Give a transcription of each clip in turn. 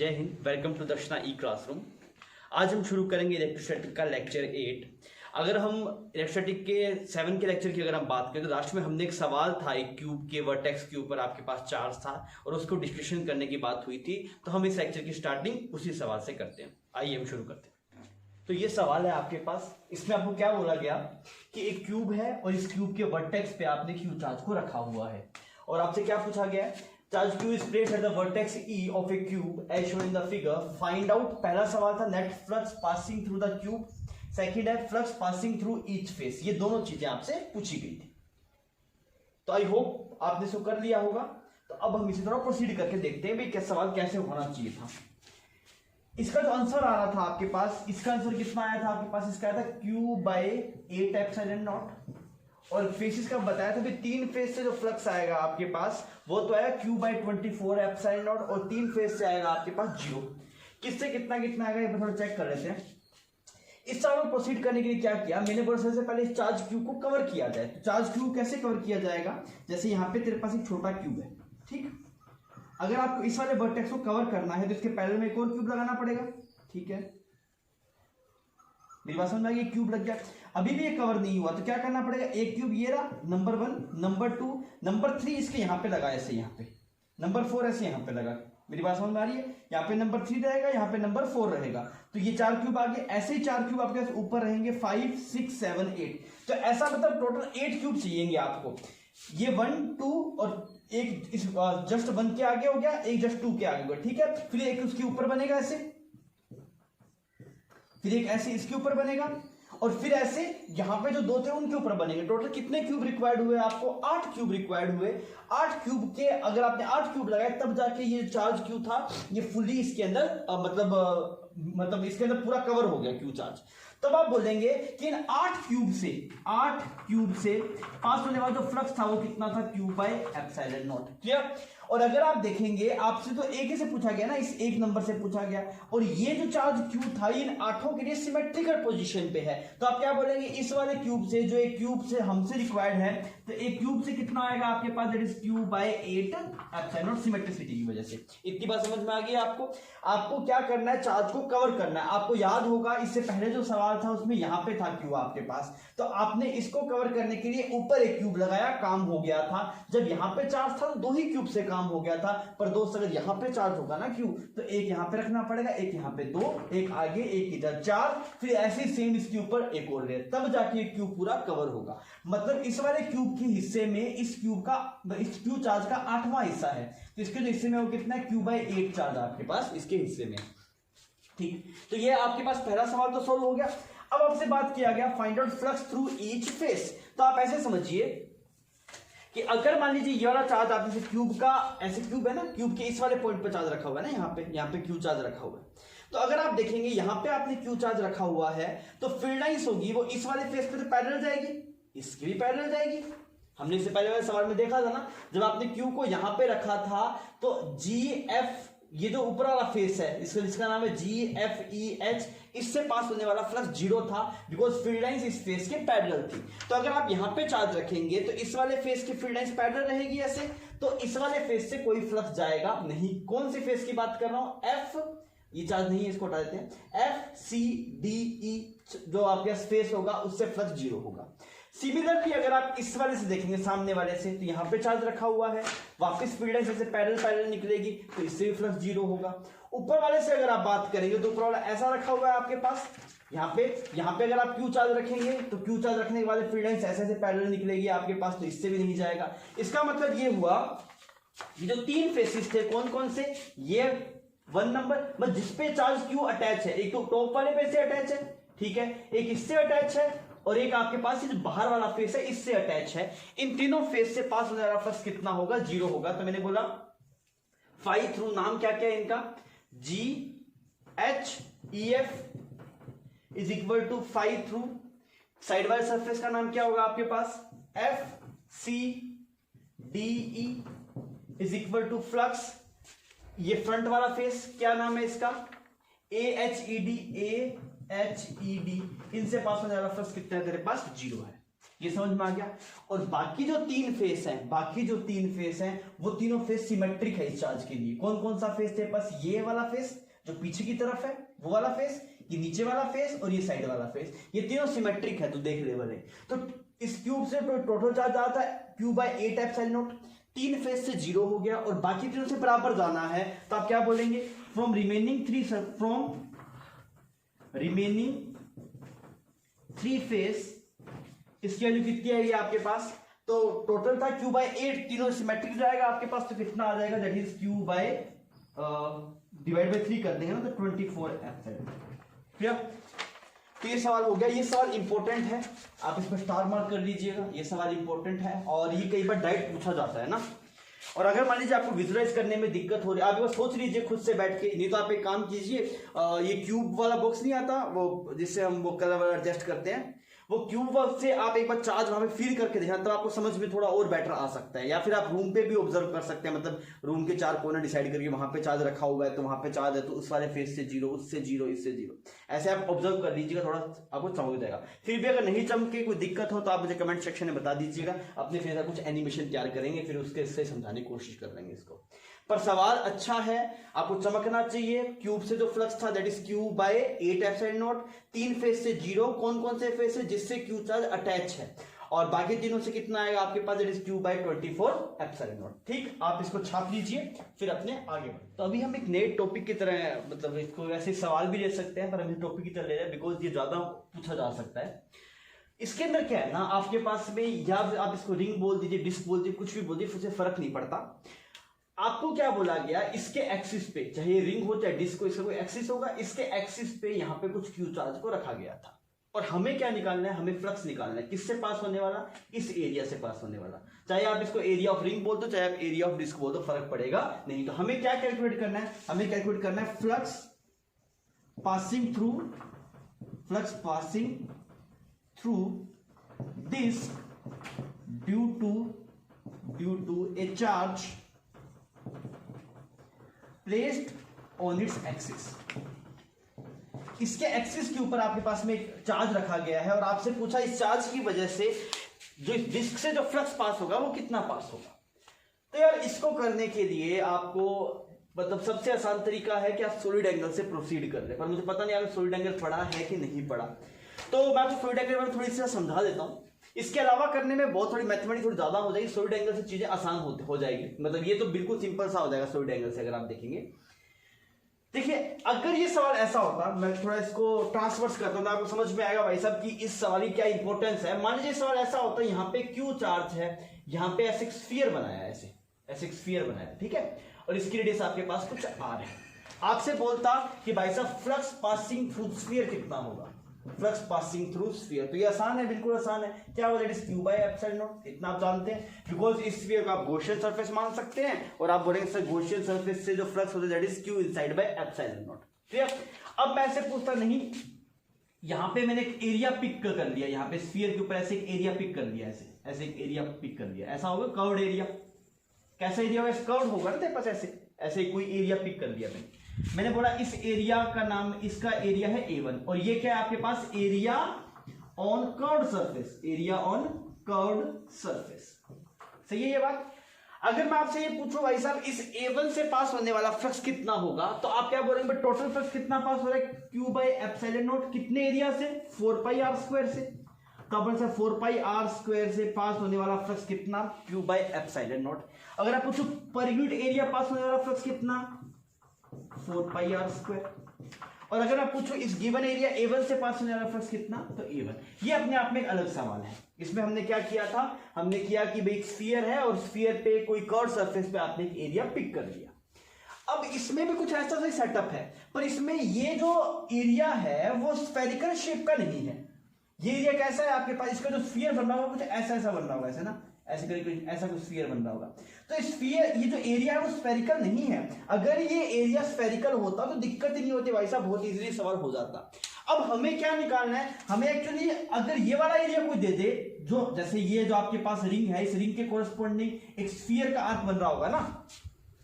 जय हिंद, welcome to Darshana e classroom. आज हम शुरू करेंगे इलेक्ट्रोस्टैटिक का लेक्चर 8। अगर हम इलेक्ट्रोस्टैटिक के 7 के लेक्चर की अगर हम बात करें तो लास्ट में हमने एक सवाल था, एक क्यूब के वर्टेक्स के ऊपर आपके पास चार्ज था और उसको डिस्कशन करने की बात हुई थी। तो हम इस लेक्चर की स्टार्टिंग उसी सवाल से करते हैं। आइए हम शुरू करते हैं। तो ये सवाल है आपके पास, इसमें आपको क्या बोला गया कि एक क्यूब है और इस क्यूब के वर्टेक्स पे आपने क्यू चार्ज को रखा हुआ है और आपसे क्या पूछा गया है, charge q is placed at the vertex E of a cube as shown in the figure. Find out, पहला सवाल था net flux passing through the cube, second है flux passing through each face। ये दोनों चीजें आपसे पूछी गई थी। तो आई होप आपने इसको कर लिया होगा। तो अब हम इसी तरह प्रोसीड करके देखते हैं भाई क्या सवाल कैसे होना चाहिए था। इसका जो आंसर आ रहा था आपके पास, इसका आंसर कितना आया था आपके पास, इसका आया था q/8 एप्सिलॉन नॉट और फेसिस का बताया था कि 3 फेस से जो फ्लक्स आएगा आपके पास वो तो आएगा q/24 एप्सिलॉन नॉट और 3 फेस से आएगा आपके पास 0। किससे कितना कितना आएगा ये थोड़ा चेक कर लेते हैं। इस सवाल को प्रोसीड करने के लिए क्या किया, मैंने बोला सबसे पहले इस चार्ज क्यूब को कवर किया जाए। तो चार्ज क्यूब कैसे कवर किया जाएगा, जैसे यहाँ पे तेरे पास एक छोटा क्यूब है, ठीक। अगर आपको इस वाले वर्टेक्स को कवर करना है तो इसके पैरेलल में एक और क्यूब लगाना पड़ेगा, ठीक है। मेरी बात समझ में आ गई, क्यूब लग गया। अभी भी ये कवर नहीं हुआ तो क्या करना पड़ेगा, एक क्यूब ये रहा नंबर 1, नंबर 2, नंबर 3 इसके यहाँ पे लगा, ऐसे यहाँ पे नंबर 4 ऐसे यहाँ पे लगा। मेरी बात समझ में आ रही है, यहाँ पे नंबर 3 रहेगा, यहाँ पे नंबर 4 रहेगा। तो ये 4 क्यूब आगे, ऐसे ही 4 क्यूब आपके ऊपर रहेंगे 5, 6, 7, 8। तो ऐसा मतलब टोटल 8 क्यूब चाहिए आपको। ये 1, 2 और एक इस जस्ट 1 के आगे हो गया, एक जस्ट 2 के आगे हो गया, ठीक है। फिर एक उसके ऊपर बनेगा ऐसे, फिर एक ऐसे इसके ऊपर बनेगा और फिर ऐसे यहां पे जो 2 थे उनके ऊपर बनेंगे। टोटल कितने क्यूब रिक्वायर्ड हुए आपको, 8 क्यूब रिक्वायर्ड हुए। 8 क्यूब के अगर आपने 8 क्यूब लगाए तब जाके ये चार्ज क्यू था ये फुल्ली इसके अंदर मतलब इसके अंदर पूरा कवर हो गया क्यू चार्ज। तब आप बोलेंगे कि इन 8 क्यूब से पास होने वाला जो फ्लक्स था वो कितना था, q/एप्सिलॉन नॉट। क्लियर। और अगर आप देखेंगे आपसे तो एक ही से पूछा गया ना, इस एक नंबर से पूछा गया और ये जो चार्ज क्यूब था इन 8 के लिए सिमेट्रिकल पोजीशन पे है। तो आप क्या बोलेंगे, इस वाले क्यूब से जो एक क्यूब से हमसे रिक्वायर्ड है तो एक क्यूब से कितना आएगा आपके पास, that is q/8 epsilon nought, symmetricity की वजह से। इतनी बात समझ में आ गई आपको क्या करना है, चार्ज को कवर करना है। आपको याद होगा इससे पहले जो सवाल था उसमें यहां पे था क्यू आपके पास, तो आपने इसको कवर करने के लिए ऊपर एक क्यूब लगाया, काम हो गया था। जब यहां पे चार्ज था तो 2 ही क्यूब से काम हो गया था। पर दोस्त अगर यहां पे चार्ज होगा ना क्यूब तो एक यहां पे रखना पड़ेगा, एक यहां पे 2, एक आगे एक इधर 4, फिर ऐसे सेम इसके ऊपर एक और लेयर, तब जाके क्यूब पूरा कवर होगा। मतलब इस वाले क्यूब के हिस्से में इस क्यूब चार्ज का 8वां हिस्सा है। तो इसके जो हिस्से में वो कितना है, q/8 चार्ज आपके पास इसके हिस्से में, ठीक। तो ये आपके पास पहला सवाल तो सोल्व हो गया। अब आपसे बात किया गया find out flux through each face. तो आप ऐसे समझिए कि अगर मान लीजिए ये वाला चार्ज आपने से क्यूब का, ऐसे क्यूब है ना, क्यूब के इस वाले पॉइंट पे चार्ज रखा हुआ है ना, यहाँ पे क्यू चार्ज रखा हुआ है। तो अगर आप देखेंगे यहाँ पे आपने क्यू चार्ज रखा हुआ है तो फील्ड लाइंस होगी वो इस वाले फेस पे तो पैरेलल जाएगी, इसकी भी पैरेलल जाएगी। हमने इससे पहले वाले सवाल में देखा था ना, जब आपने क्यू को यहां पे रखा था तो GF, ये जो ऊपर वाला फेस है इसका नाम है GFEH, इससे पास होने वाला फ्लक्स 0 था बिकॉज फील्ड लाइंस इस फेस के पैरेलल थी। तो अगर आप यहां पे चार्ज रखेंगे तो इस वाले फेस की फील्ड लाइंस पैरेलल रहेगी ऐसे, तो इस वाले फेस से कोई फ्लक्स जाएगा नहीं। कौन सी फेस की बात कर रहा हूं, F, ये चार्ज नहीं है इसको हटा देते हैं, FCDE जो आपके फेस होगा उससे फ्लक्स 0 होगा। सिमिलरली अगर आप इस वाले से देखेंगे सामने वाले से, तो यहां पे चार्ज रखा हुआ है, वापस फील्ड लाइन से पैरेलल निकलेगी तो इससे भी फ्लक्स 0 होगा। ऊपर वाले से अगर आप बात करेंगे तो ऊपर वाला ऐसा रखा हुआ है आपके पास, यहाँ पे अगर आप क्यू चार्ज रखेंगे तो क्यू चार्ज रखने के बाद फील्ड लाइन ऐसे पैरेलल निकलेगी आपके पास, तो इससे भी नहीं जाएगा। इसका मतलब ये हुआ ये जो 3 फेसिस थे कौन कौन से, ये 1 नंबर बस जिसपे चार्ज क्यू अटैच है, एक तो टॉप वाले पे से अटैच है, ठीक है, एक इससे अटैच है और एक आपके पास जो बाहर वाला फेस है इससे अटैच है। इन तीनों फेस से पास होने वाला फ्लक्स कितना होगा, 0 होगा। तो मैंने बोला फाई थ्रू, नाम क्या क्या है इनका, GHEF is equal to phi through, side वाले सरफेस का नाम क्या होगा आपके पास, FCDE is equal to flux, ये फ्रंट वाला फेस क्या नाम है इसका, AHED, इनसे पास होने वाला फ्लक्स कितना है तेरे पास, 0 है। ये समझ में आ गया। और बाकी जो तीन फेस हैं वो तीनों फेस सिमेट्रिक है इस चार्ज के लिए। कौन कौन सा फेस है? बस ये वाला फेस जो पीछे की तरफ है वो वाला फेस, ये नीचे वाला फेस और ये साइड वाला फेस, ये तीनों सिमेट्रिक है तो देख लेवल है। तो इस क्यूब से तो टोटल चार्ज आता है Q by 8 एप्सिलॉन नॉट। तीन फेस से 0 हो गया और बाकी तीनों से बराबर जाना है तो आप क्या बोलेंगे? फ्रॉम रिमेनिंग थ्री फेस इसकी वैल्यू कितनी आएगी आपके पास? तो टोटल था Q by 8, तीनों सिमेट्रिक जाएगा आपके पास तो कितना आ जाएगा? That is Q by divide by 3 कर देंगे ना तो 24 एप्सिलॉन। क्लियर? तो ये सवाल हो गया। ये सवाल इंपॉर्टेंट है, आप इस पर स्टार मार्क कर लीजिएगा। ये सवाल इंपॉर्टेंट है और ये कई बार डायरेक्ट पूछा जाता है ना। और अगर मान लीजिए आपको विजुअलाइज करने में दिक्कत हो रही है, आप बस सोच लीजिए खुद से बैठ के, नहीं तो आप एक काम कीजिए, ये क्यूब वाला बॉक्स नहीं आता वो जिससे हम वो कलर एडजस्ट करते हैं, वो क्यूब से आप एक बार चार्ज वहां पे फील करके देखना तो आपको समझ में थोड़ा और बेटर आ सकता है। या फिर आप रूम पे भी ऑब्जर्व कर सकते हैं, मतलब रूम के 4 कोने डिसाइड करके वहां पे चार्ज रखा हुआ है तो वहां पे चार्ज है तो उस वाले फेस से 0, उससे 0, इससे 0, ऐसे आप ऑब्जर्व कर लीजिएगा, थोड़ा आपको चमक जाएगा। फिर भी अगर नहीं चमके, कोई दिक्कत हो तो आप मुझे कमेंट सेक्शन में बता दीजिएगा, अपने फेस का कुछ एनिमेशन तैयार करेंगे, फिर उसके इससे समझाने की कोशिश कर लेंगे इसको। पर सवाल अच्छा है, आपको चमकना चाहिए। क्यूब से जो फ्लक्स था that is Q by 8 epsilon not, तीन फेस से 0, कौन कौन से फेस है? जिससे Q चार्ज अटैच है, और बाकी तीनों से कितना आएगा आपके पास? That is Q by 24 epsilon not. ठीक, आप इसको छाप लीजिए फिर अपने आगे बढ़े। तो अभी हम एक नए टॉपिक की तरह, मतलब इसको वैसे सवाल भी ले सकते हैं पर हम इस टॉपिक की तरह ले रहे हैं बिकॉज ये ज्यादा पूछा जा सकता है। इसके अंदर क्या है ना, आपके पास में या आप इसको रिंग बोल दीजिए, डिस्क बोल दीजिए, कुछ भी बोल दीजिए, उससे फर्क नहीं पड़ता। आपको क्या बोला गया, इसके एक्सिस पे, चाहे रिंग हो चाहे डिस्क हो, इसका कोई एक्सिस होगा, इसके एक्सिस पे यहाँ पे कुछ क्यू चार्ज को रखा गया था और हमें क्या निकालना है? हमें फ्लक्स निकालना है। किससे पास होने वाला? इस एरिया से पास होने वाला। चाहे आप इसको एरिया ऑफ रिंग बोल दो, चाहे आप एरिया ऑफ डिस्क बोल दो, फर्क पड़ेगा नहीं। तो हमें क्या कैलकुलेट करना है? हमें कैलकुलेट करना है flux passing through disc due to a charge placed on its axis. इसके एक्सिस के ऊपर आपके पास में एक चार्ज रखा गया है और आपसे पूछा इस चार्ज की वजह से जो डिस्क से जो फ्लक्स पास होगा वो कितना पास होगा। तो यार इसको करने के लिए आपको मतलब सबसे आसान तरीका है कि आप सॉलिड एंगल से प्रोसीड कर ले, पर मुझे पता नहीं आपने सॉलिड एंगल पढ़ा है कि नहीं पढ़ा, तो मैं आपको सॉलिड एंगल में थोड़ी सी समझा देता हूं। इसके अलावा करने में बहुत थोड़ी मैथमेटिक्स थोड़ी ज्यादा हो जाएगी, सॉलिड एंगल से चीजें आसान हो जाएगी, मतलब ये तो बिल्कुल सिंपल सा हो जाएगा सॉलिड एंगल से अगर आप देखेंगे। देखिए अगर ये सवाल ऐसा होता, मैं थोड़ा इसको ट्रांसवर्स करता हूं तो आपको समझ में आएगा भाई साहब कि इस सवाल की क्या इंपॉर्टेंस है। मान लीजिए सवाल ऐसा होता है, यहाँ पे क्यू चार्ज है, यहाँ पे ऐसे एक स्फीयर बनाया है, ऐसे एक स्फीयर बनाया, ठीक है, और इसकी रेडियस आपके पास कुछ आर है। आपसे बोलता कि भाई साहब फ्लक्स पासिंग थ्रू स्फीयर कितना होगा, फ्लक्स पासिंग थ्रू स्फीयर, तो ये आसान है, बिल्कुल आसान है। क्या होगा? That is Q by epsilon not, इतना आप जानते हैं बिकॉज इस स्फीयर को आप गॉसियन सरफेस मान सकते हैं और आप बोलेंगे सर गॉसियन सरफेस से जो फ्लक्स होता है that is Q inside by epsilon not. ठीक है, अब मैं ऐसे पूछता नहीं, यहां पे मैंने एक एरिया पिक कर लिया, यहाँ पे स्फीयर के ऊपर ऐसे एक एरिया पिक कर लिया, ऐसे एक एरिया पिक कर लिया, ऐसा होगा कर्व्ड एरिया। कैसा एरिया होगा? कर्व्ड होगा ना तेरे पास, ऐसे कोई एरिया पिक कर लिया मैंने बोला इस एरिया का नाम, इसका एरिया है A1 और ये क्या है आपके पास? Area on curved surface, area on curved surface. सही है ये बात? अगर मैं आपसे ये पूछूं भाई साहब इस A1 से पास होने वाला फ्लक्स कितना होगा, तो आप क्या बोलेंगे? टोटल फ्लक्स कितना पास हो रहा है? Q by एप्सिलॉन नॉट, कितने एरिया से? 4 pi r स्क्वायर से। तो अपन से 4 pi r स्क्वायर से पास होने वाला फ्लक्स कितना? Q by epsilon not. अगर आप पूछो पर यूनिट एरिया पास होने वाला फ्लक्स कितना? 4 pi r स्क्वायर। और अगर आप पूछो इस गिवन एरिया A1 से पास होने वाला फ्लक्स कितना, तो A1। ये अपने आप में एक अलग सवाल है। इसमें हमने क्या किया था? हमने किया कि भाई स्फीयर है और स्फीयर पे कोई कर्व सरफेस पे आपने एक एरिया पिक कर लिया। अब इसमें भी कुछ ऐसा सा सेटअप है, पर इसमें ये जो एरिया है वो स्फेरिकल शेप का नहीं है। ये एरिया कैसा है आपके पास? इसका जो स्फीयर बन रहा होगा कुछ ऐसा बन रहा होगा, ऐसे ना, ऐसे करके ऐसा कुछ स्फीयर बन रहा होगा। तो स्फीयर, ये जो एरिया है वो स्फेरिकल नहीं है। अगर ये एरिया स्फेरिकल होता तो दिक्कत ही नहीं होती भाई साहब, बहुत इजीली सवाल हो जाता। अब हमें क्या निकालना है? हमें एक्चुअली अगर ये वाला एरिया कोई दे दे, जो जैसे ये जो आपके पास रिंग है, इस रिंग के कोरस्पोंडिंग एक स्फीयर का आर्क बन रहा होगा ना,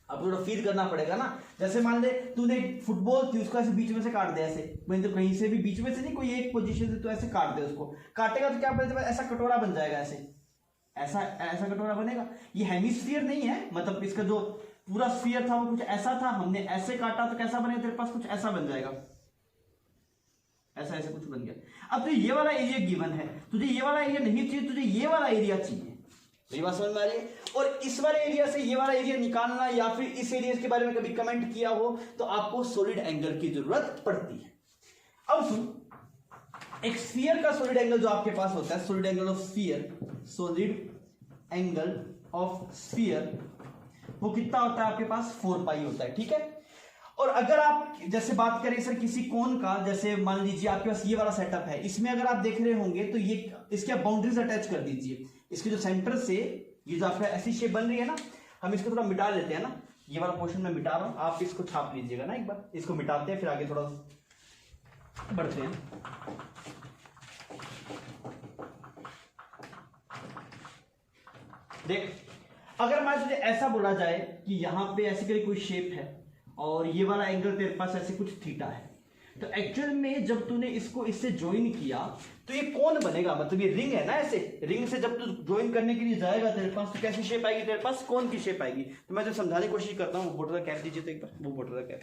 अब थोड़ा फील करना पड़ेगा ना। जैसे मान ले तूने फुटबॉल थी, उसको ऐसे बीच में से काट दे, ऐसे तो कहीं से भी बीच में से नहीं, कोई एक पोजीशन से तो ऐसे काट दे, उसको काटेगा तो क्या बनेगा, ऐसा कटोरा बन जाएगा, ऐसा ऐसा कटोरा बनेगा। ये हेमिस्फीयर नहीं है, मतलब इसका जो पूरा स्फीयर था वो कुछ ऐसा था, हमने ऐसे काटा तो कैसा बनेगा, तेरे पास कुछ ऐसा बन जाएगा, ऐसा ऐसे कुछ बन गया। अब तो ये वाला एरिया गिवन है, तुझे ये वाला एरिया नहीं चाहिए, तुझे ये वाला एरिया चाहिए। मेरी बात समझ में आ रही है? और इस वाले एरिया से ये वाला एरिया निकालना, या फिर इस एरिया के बारे में कभी कमेंट किया हो तो आपको सॉलिड एंगल की जरूरत पड़ती है। अब सुन, एक स्फीयर का सॉलिड एंगल जो आपके पास होता है, solid angle of sphere, solid angle of sphere, वो कितना होता है आपके पास, 4 पाई होता है, ठीक है। और अगर आप जैसे बात करें सर किसी कोन का, जैसे मान लीजिए आपके पास ये वाला सेटअप है, इसमें अगर आप देख रहे होंगे तो ये इसके बाउंड्रीज अटैच कर दीजिए, इसके जो सेंटर से ये जो आपका ऐसी शेप बन रही है ना, हम इसको थोड़ा मिटा लेते हैं ना, ये वाला पोर्शन में मिटा रहा हूं, आप इसको छाप लीजिएगा ना एक बार, इसको मिटाते हैं फिर आगे थोड़ा बढ़ते हैं। देख, अगर मान लीजिए ऐसा बोला जाए कि यहां पे ऐसी कोई शेप है और ये वाला एंगल तेरे पास ऐसे कुछ थीटा है, तो एक्चुअल में जब तूने इसको इससे ज्वाइन किया तो ये कौन बनेगा, मतलब ये रिंग है ना, ऐसे रिंग से जब तू ज्वाइन करने के लिए जाएगा तेरे पास तो कैसी शेप आएगी, तेरे पास कौन की शेप आएगी। तो मैं जो समझाने की कोशिश करता हूँ, वोटर का कैप दीजिए तो एक बार, वो वोटर का कैप।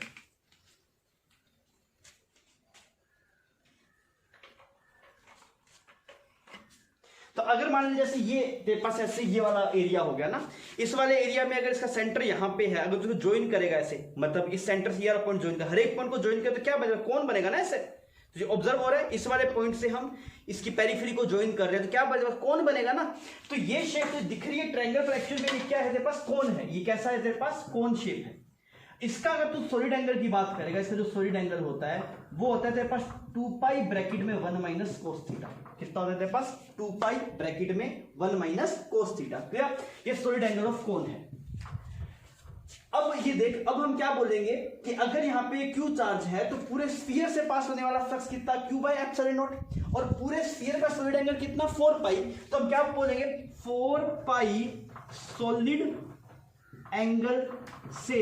तो अगर मान लीजिए जैसे ये तेरे पास ऐसे ये वाला एरिया हो गया ना, इस वाले एरिया में अगर इसका सेंटर यहाँ पे है, अगर तुझे ज्वाइन करेगा ऐसे, मतलब इस सेंटर से ये पॉइंट ज्वाइन कर, हर एक पॉइंट को ज्वाइन कर तो क्या बनेगा, कौन बनेगा ना ऐसे। तुझे ऑब्जर्व हो रहा है, इस वाले पॉइंट से हम इसकी पेरिफेरी को ज्वाइन कर रहे हैं तो क्या बनेगा, कौन बनेगा ना। तो ये शेप जो दिख रही है ट्रायंगल, पर एक्चुअली में क्या है तेरे पास, कौन है, ये कैसा है तेरे पास, कौन शेप है। इसका अगर तू सॉलिड एंगल की बात करेगा, इसका जो सॉलिड एंगल होता है वो होता है तेरे पास 2 पाई ब्रैकेट में 1 माइनस कोस थीटा। कितना होता है तेरे पास, 2 पाई ब्रैकेट में 1 माइनस कोस थीटा। क्लियर, ये सॉलिड एंगल ऑफ कोन है। अब ये देख, अब हम क्या बोलेंगे कि अगर यहाँ पे क्यू चार्ज है तो पूरे स्फीयर से पास होने वाला फ्लक्स कितना, क्यू बाई एप्सिलॉन नॉट, और पूरे स्फीयर का सॉलिड एंगल कितना, 4 पाई। तो हम क्या बोलेंगे, 4 पाई सॉलिड एंगल से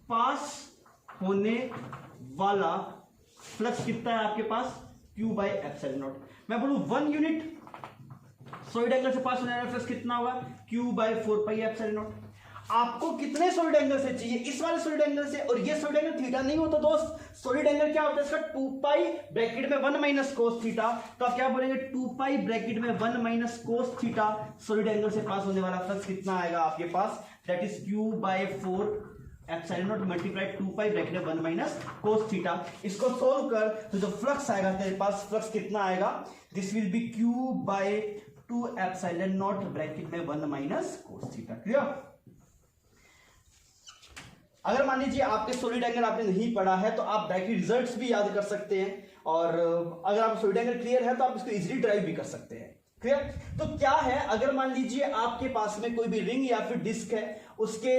पास होने वाला फ्लक्स कितना है आपके पास, क्यू बाई एप्सिलॉन नॉट। मैं बोलूं 1 यूनिट सॉलिड एंगल से पास होने वाला फ्लक्स कितना होगा, Q by 4 pi epsilon not. आपको कितने सॉलिड एंगल से चाहिए, इस वाले सॉलिड एंगल से, और ये सॉलिड एंगल थीटा नहीं होता दोस्त, सॉलिड एंगल क्या होता है इसका, 2 पाई ब्रैकेट में 1 माइनस कोस थीटा। तो आप क्या बोलेंगे, 2 पाई ब्रैकेट में 1 minus cos theta, solid angle से पास होने वाला फ्लक्स कितना आएगा आपके पास, that is Q by 4 epsilon nought multiply 2 pi bracket में 1 माइनस कोस थीटा। इसको सोल्व कर तो जो फ्लक्स आएगा तेरे पास, फ्लक्स कितना आएगा, this will be Q by 2 epsilon naught bracket में 1 माइनस कोस थीटा। क्लियर। अगर मान लीजिए आपके सॉलिड एंगल आपने नहीं पढ़ा है तो आप डायरेक्टली रिजल्ट्स भी याद कर सकते हैं, और अगर आप सॉलिड एंगल क्लियर है तो आप इसको इजीली ड्राइव भी कर सकते हैं। क्लियर। तो क्या है, अगर मान लीजिए आपके पास में कोई भी रिंग या फिर डिस्क है, उसके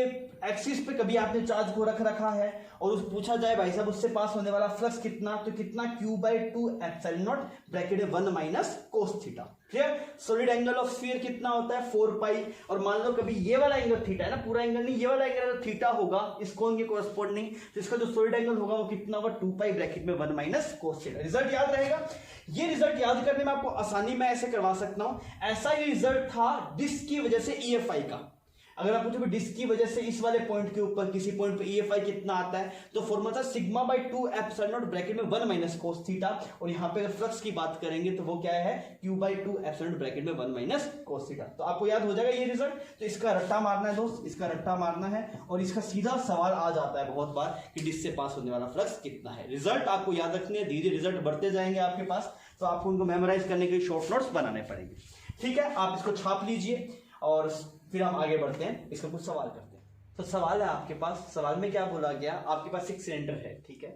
एक्सिस पे कभी आपने चार्ज को रख रखा है और उस पूछा जाए भाई साहब उससे पास होने वाला फ्लक्स कितना, तो कितना, Q by 2 epsilon naught bracket में 1 minus cos theta. Clear. Solid angle of sphere कितना होता है, 4 पाई, और मान लो कभी ये वाला एंगल थीटा है ना, पूरा एंगल नहीं, ये वाला एंगल अगर थीटा होगा इस कोण के कोरस्पोंडिंग, तो इसका जो सॉलिड एंगल होगा वो कितना होगा, 2 पाई ब्रैकेट में 1 माइनस कोस थीटा। रिजल्ट याद रहेगा। ये रिजल्ट याद करने में आपको आसानी में ऐसे करवा सकता हूं, ऐसा ही रिजल्ट था डिस्क की वजह से EFI का। अगर आप पूछोगे डिस्क की वजह से इस वाले पॉइंट के ऊपर किसी पॉइंट पे EFI कितना आता है, तो फॉर्मूला था sigma by 2 epsilon naught bracket में 1 माइनस कोस थीटा, और यहाँ पे अगर फ्लक्स की बात करेंगे तो वो क्या है, Q by 2 epsilon naught bracket में 1 माइनस कोस थीटा। तो आपको याद हो जाएगा ये रिजल्ट। तो इसका रट्टा मारना है दोस्त, इसका रट्टा मारना है, और इसका सीधा सवाल आ जाता है बहुत बार कि डिस्क से पास होने वाला फ्लक्स कितना है। रिजल्ट आपको याद रखने हैं, धीरे रिजल्ट बढ़ते जाएंगे आपके पास, तो आपको उनको मेमोराइज करने के लिए शॉर्ट नोट्स बनाने पड़ेंगे। ठीक है, आप इसको छाप लीजिए और फिर हम आगे बढ़ते हैं, इसका कुछ सवाल करते हैं। तो सवाल है आपके पास, सवाल में क्या बोला गया, आपके पास एक सिलेंडर है, ठीक है,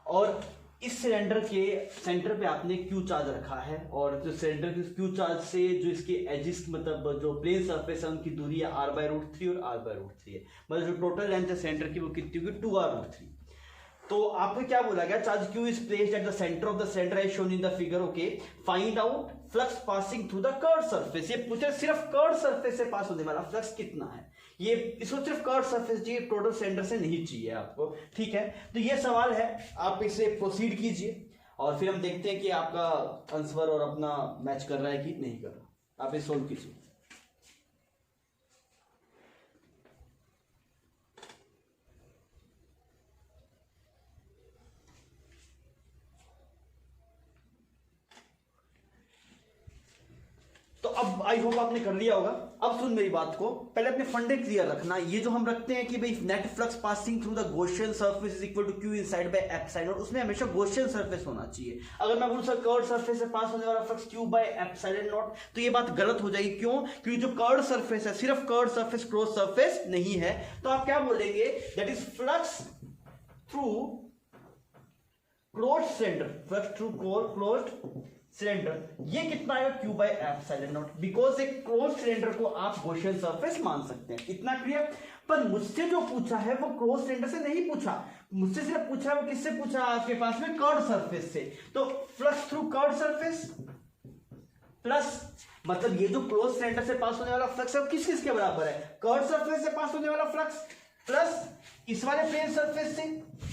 और इस सिलेंडर के सेंटर पे आपने क्यू चार्ज रखा है, और जो सिलेंडर के क्यू चार्ज से जो इसके एजिस, मतलब जो प्लेन सरफेस है उनकी दूरी है r/√3 और r/√3 है, मतलब जो टोटल लेंथ है सेंटर की वो कितनी होगी, 2r/√3। तो आपको क्या बोला गया, charge Q is placed at the centre of the cylinder as shown in the figure. Okay, find out flux passing through the curved surface. ये पूछे सिर्फ कर्व्ड सरफेस से पास होने वाला फ्लक्स कितना है। ये इसको सिर्फ कर्व सरफेस चाहिए, टोटल सेंटर से नहीं चाहिए आपको, ठीक है। तो ये सवाल है, आप इसे प्रोसीड कीजिए और फिर हम देखते हैं कि आपका आंसर और अपना मैच कर रहा है कि नहीं कर रहा। आप इसे सोल्व कीजिए। तो अब आई होप आपने कर लिया होगा। अब सुन मेरी बात को, पहले अपने फंडे क्लियर रखना। ये जो हम रखते हैं कि भाई net flux passing through the Gaussian surface is equal to Q inside by epsilon, और उसमें हमेशा गॉसियन सरफेस होना चाहिए। अगर मैं बोलूं सर कर्व सरफेस से पास होने वाला flux Q by epsilon not, तो ये बात गलत हो जाएगी। क्यों? क्योंकि जो कर्व सरफेस है सिर्फ कर्व सरफेस क्रॉस सरफेस नहीं है। तो आप क्या बोलेंगे? That is flux through closed cylinder, flux through closed cylinder. ये कितना आएगा? Q by epsilon not, because एक क्लोज सिलेंडर को आप गॉसियन सरफेस मान सकते हैं। इतना क्लियर? पर मुझसे जो पूछा है वो क्लोज सिलेंडर से नहीं पूछा, मुझसे सिर्फ पूछा है वो किससे पूछा? आपके पास में कर्व सरफेस से। तो flux through curve surface plus, मतलब ये जो क्लोज सिलेंडर से पास होने वाला फ्लक्स है वो किस के बराबर है? कर्व सरफेस से पास होने वाला फ्लक्स प्लस इस वाले प्लेन सरफेस से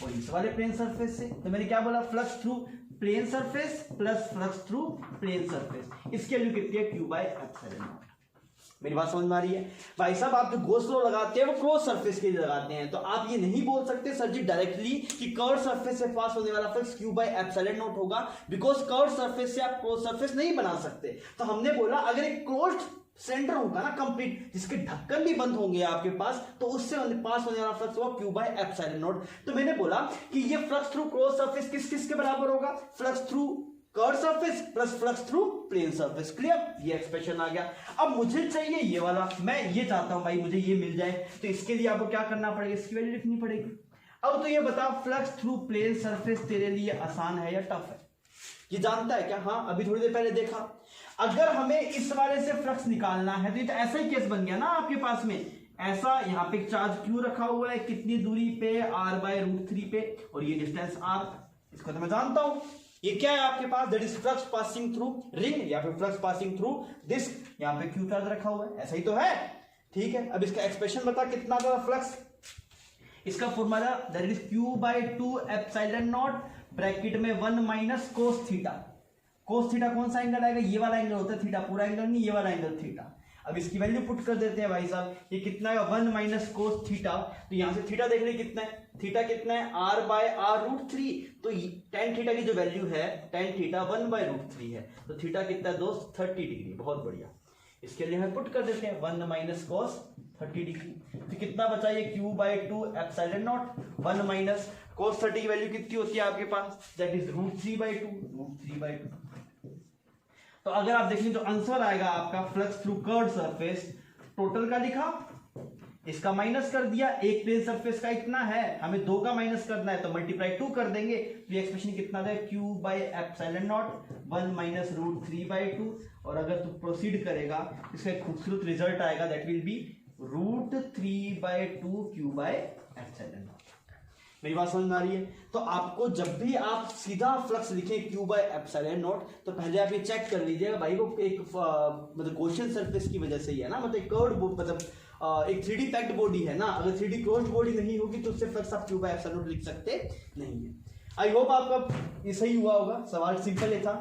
और इस वाले प्लेन सरफेस से। तो मैंने क्या बोला? Flux through plane surface plus flux through plane surface. इसकी वैल्यू कितनी है? Q by epsilon naught. मेरी बात समझ में आ रही है? भाई साहब आप जो गॉस लॉ लगाते हैं वो क्लोज सरफेस के लिए लगाते हैं, तो आप ये नहीं बोल सकते सर जी डायरेक्टली कि कर्व सरफेस से पास होने वाला flux Q by epsilon not होगा, बिकॉज कर्व सरफेस से आप क्लोज सरफेस नहीं बना सकते। तो हमने बोला अगर एक क्लोज्ड सेंटर होगा ना कंप्लीट, जिसके ढक्कन भी बंद होंगे आपके पास, तो उससे पास होने वाला फ्लक्स होगा क्यू बाय एप्सिलॉन नॉट। तो मैंने बोला कि ये फ्लक्स थ्रू क्रॉस सरफेस किस के बराबर होगा? Flux through curve surface plus flux through plane surface. Clear? ये एक्सप्रेशन आ गया। अब मुझे चाहिए ये वाला, मैं ये चाहता हूं भाई मुझे ये मिल जाए, तो इसके लिए आपको क्या करना पड़ेगा? इसकी वैल्यू लिखनी पड़ेगी। अब तो ये बता, फ्लक्स थ्रू प्लेन सरफेस तेरे लिए आसान है या टफ है? ये जानता है क्या? हाँ, अभी थोड़ी देर पहले देखा। अगर हमें इस वाले से फ्लक्स निकालना है तो ये तो ऐसा ही केस बन गया ना आपके पास में, ऐसा यहाँ पे चार्ज क्यू रखा हुआ है, कितनी दूरी पे? r बाय रूट 3 पे, और ये डिस्टेंस r, इसको तो मैं जानता हूं। ये क्या है आपके पास? That is flux passing through ring या फिर फ्लक्स पासिंग थ्रू डिस्क। यहाँ पे क्यू चार्ज रखा हुआ है, ऐसा ही तो है, ठीक है। अब इसका एक्सप्रेशन बता कितना था फ्लक्स। इसका formula that is Q by 2 epsilon naught bracket में 1 minus cos theta. Cos theta कौन सा एंगल आएगा? ये वाला एंगल होता है, थीटा पूरा एंगल नहीं, ये वाला एंगल थीटा। अब इसकी वैल्यू पुट कर देते हैं भाई साहब, ये कितना है? 1 माइनस कोस थीटा। तो यहां से थीटा देख रहे कितना है? थीटा कितना है? r by r root 3। तो tan थीटा की जो वैल्यू है, tan थीटा 1 बाय रूट 3 है। तो थीटा कितना है दोस्त? 30 डिग्री। बहुत बढ़िया, इसके लिए हम पुट कर देते हैं 1 माइनस कॉस 30 डिग्री। तो कितना बचा? ये Q by 2 epsilon not 1 minus cos 30 की वैल्यू कितनी होती है आपके पास? That is root 3 by 2, root 3 by 2। तो अगर आप देखें जो आंसर आएगा आपका flux through curved surface, total का लिखा, इसका माइनस कर दिया, एक प्लेन सरफेस का इतना है, हमें 2 का माइनस करना है तो मल्टीप्लाई 2 कर देंगे। तो ये एक्सप्रेशन कितना है? Q by epsilon not 1 minus root 3 by 2। और अगर तू प्रोसीड करेगा इसका एक खूबसूरत रिजल्ट आएगा, that will be root 3 by 2 Q by epsilon naught. मेरी बात समझ में आ रही है? तो आपको जब भी आप सीधा फ्लक्स लिखें क्यू बाय एप्सिलॉन नॉट, तो पहले आप ये चेक कर लीजिएगा भाई वो एक मतलब गॉसियन सरफेस की वजह से ही है ना, मतलब कर्व्ड मतलब एक 3D पैक्ड बॉडी है ना। अगर 3D क्लोज्ड बॉडी नहीं होगी तो उससे फ्लक्स आप क्यू बाय एप्सिलॉन नॉट लिख सकते नहीं है। आई होप आपका ये सही हुआ होगा, सवाल सिंपल ही था,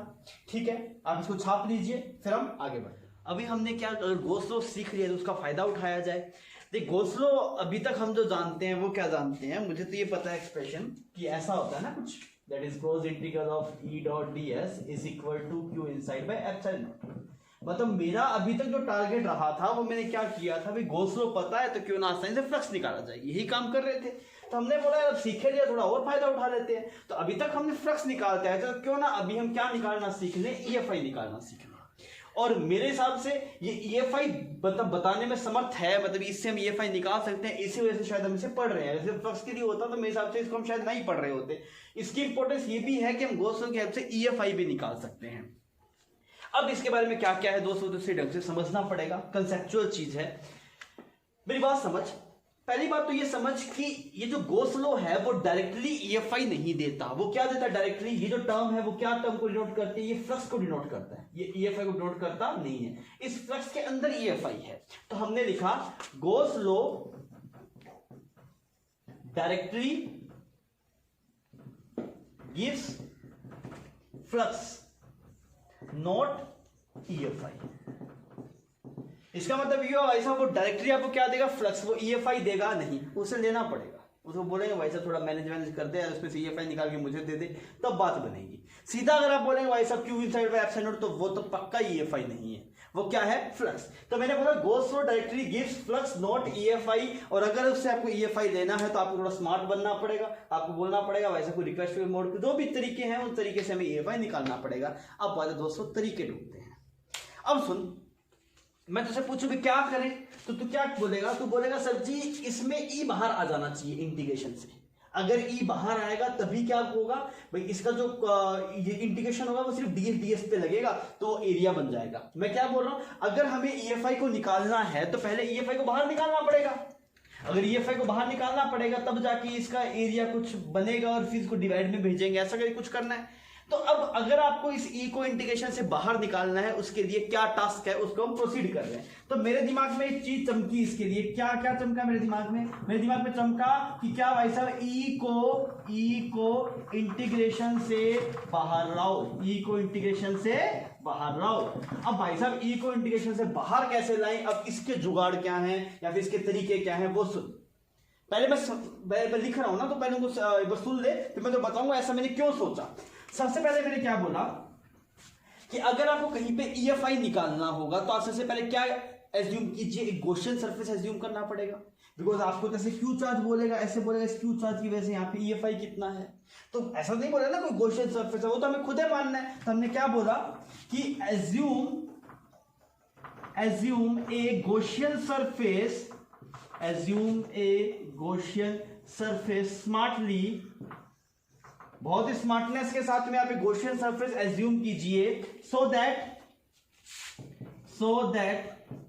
ठीक है। आप इसको छाप लीजिए, फिर हम आगे बढ़ते हैं। अभी हमने क्या, अगर गॉस लॉ सीख लिया तो उसका फायदा उठाया जाए। देख गॉस लॉ अभी तक हम जो जानते हैं वो क्या जानते हैं, मुझे तो ये पता है एक्सप्रेशन कि ऐसा होता है ना कुछ, that is cross integral of E dot D S is equal to Q inside by epsilon naught. मतलब मेरा अभी तक जो टारगेट रहा था वो मैंने क्या किया था, भाई गॉस लॉ पता है तो क्यों ना आसानी से फ्लक्स निकाला जाए, यही काम कर रहे थे। तो हमने बोला अब सीखे लिया, थोड़ा और फायदा उठा लेते हैं। तो अभी तक हमने फ्लक्स निकालते हैं, तो क्यों ना अभी हम क्या निकालना सीख लें, EFI निकालना सीख लें। और मेरे हिसाब से ये EFI मतलब बताने में समर्थ है, मतलब इससे हम EFI निकाल सकते हैं, इसी वजह से शायद हम इसे पढ़ रहे हैं। वैसे फ्लक्स के लिए होता तो मेरे हिसाब से इसको हम शायद नहीं पढ़ रहे होते। इसकी इंपॉर्टेंस ये भी है कि हम गॉस लॉ की हेल्प से EFI भी निकाल सकते हैं। अब इसके बारे में क्या है दोस्तों, दूसरे ढंग से समझना पड़ेगा, कंसेप्चुअल चीज है। मेरी बात समझ, पहली बात तो ये समझ कि ये जो गॉस लॉ है वो डायरेक्टली ईएफआई नहीं देता। वो क्या देता है डायरेक्टली? ये जो टर्म है वो क्या टर्म को डिनोट करती है? ये फ्लक्स को डिनोट करता है, ये ईएफआई को डिनोट करता नहीं है। इस फ्लक्स के अंदर ईएफआई है, तो हमने लिखा Gauss law directly gives flux not EFI. इसका मतलब ये भाई साहब वो डायरेक्टली आपको क्या देगा? फ्लक्स। वो ईएफआई देगा नहीं, उसे लेना पड़ेगा। उसको बोलेंगे भाई साहब थोड़ा मैनेज कर दे, उसमें से ईएफआई निकाल के मुझे दे दे, तब बात बनेगी। सीधा अगर आप बोलेंगे भाई साहब Q inside by epsilon not, तो वो तो पक्का ईएफआई नहीं है, वो क्या है? फ्लक्स। तो मैंने बोला Gauss law directly gives flux not EFI, और अगर उससे आपको ईएफआई लेना है तो आपको थोड़ा स्मार्ट बनना पड़ेगा। आपको बोलना पड़ेगा भाई साहब कोई रिक्वेस्ट मोड के जो भी तरीके हैं उन तरीके से हमें ईएफआई निकालना पड़ेगा। अब बात दोस्तों तरीके ढूंढते हैं। अब सुन, मैं तुझसे पूछूं कि क्या करें, तो तू क्या बोलेगा? तू बोलेगा सर जी इसमें ई बाहर आ जाना चाहिए इंटीग्रेशन से। अगर ई बाहर आएगा तभी क्या होगा भाई, इसका जो ये इंटीग्रेशन होगा वो सिर्फ डीएस पे लगेगा, तो एरिया बन जाएगा। मैं क्या बोल रहा हूं, अगर हमें ईएफआई को निकालना है तो पहले ईएफआई को बाहर निकालना पड़ेगा। अगर ईएफआई को बाहर निकालना पड़ेगा तब जाके इसका एरिया कुछ बनेगा और फिर इसको डिवाइड में भेजेंगे, ऐसा करके कुछ करना है। तो अब अगर आपको इस ई को इंटीग्रेशन से बाहर निकालना है, उसके लिए क्या टास्क है उसको हम प्रोसीड कर रहे हैं। तो मेरे दिमाग में एक चीज चमकी, इसके लिए क्या क्या चमका मेरे दिमाग में? मेरे दिमाग में चमका कि क्या भाई साहब ई को इंटीग्रेशन से बाहर लाओ, ई को इंटीग्रेशन से बाहर लाओ। अब भाई साहब ई को इंटीग्रेशन से बाहर कैसे लाएं? अब इसके जुगाड़ क्या है या फिर इसके तरीके क्या है वो सुन। पहले मैं लिख रहा हूं ना, तो पहले उनको सुन ले, फिर मैं तो बताऊंगा ऐसा मैंने क्यों सोचा। सबसे पहले मैंने क्या बोला कि अगर आपको कहीं पे ईएफआई निकालना होगा तो आप सबसे पहले क्या एज्यूम कीजिए? एक गॉसियन सरफेस एज्यूम करना पड़ेगा, बिकॉज आपको जैसे क्यू चार्ज बोलेगा, ऐसे बोलेगा इस क्यू चार्ज की वजह से यहाँ पे ईएफआई कितना है, तो ऐसा नहीं बोला ना कोई गॉसियन सरफेस है, वो तो हमें खुद ही मानना है। तो हमने क्या बोला कि एज्यूम ए गॉसियन सरफेस स्मार्टली, बहुत ही स्मार्टनेस के साथ में आप एक गॉसियन सरफेस एज्यूम कीजिए, so that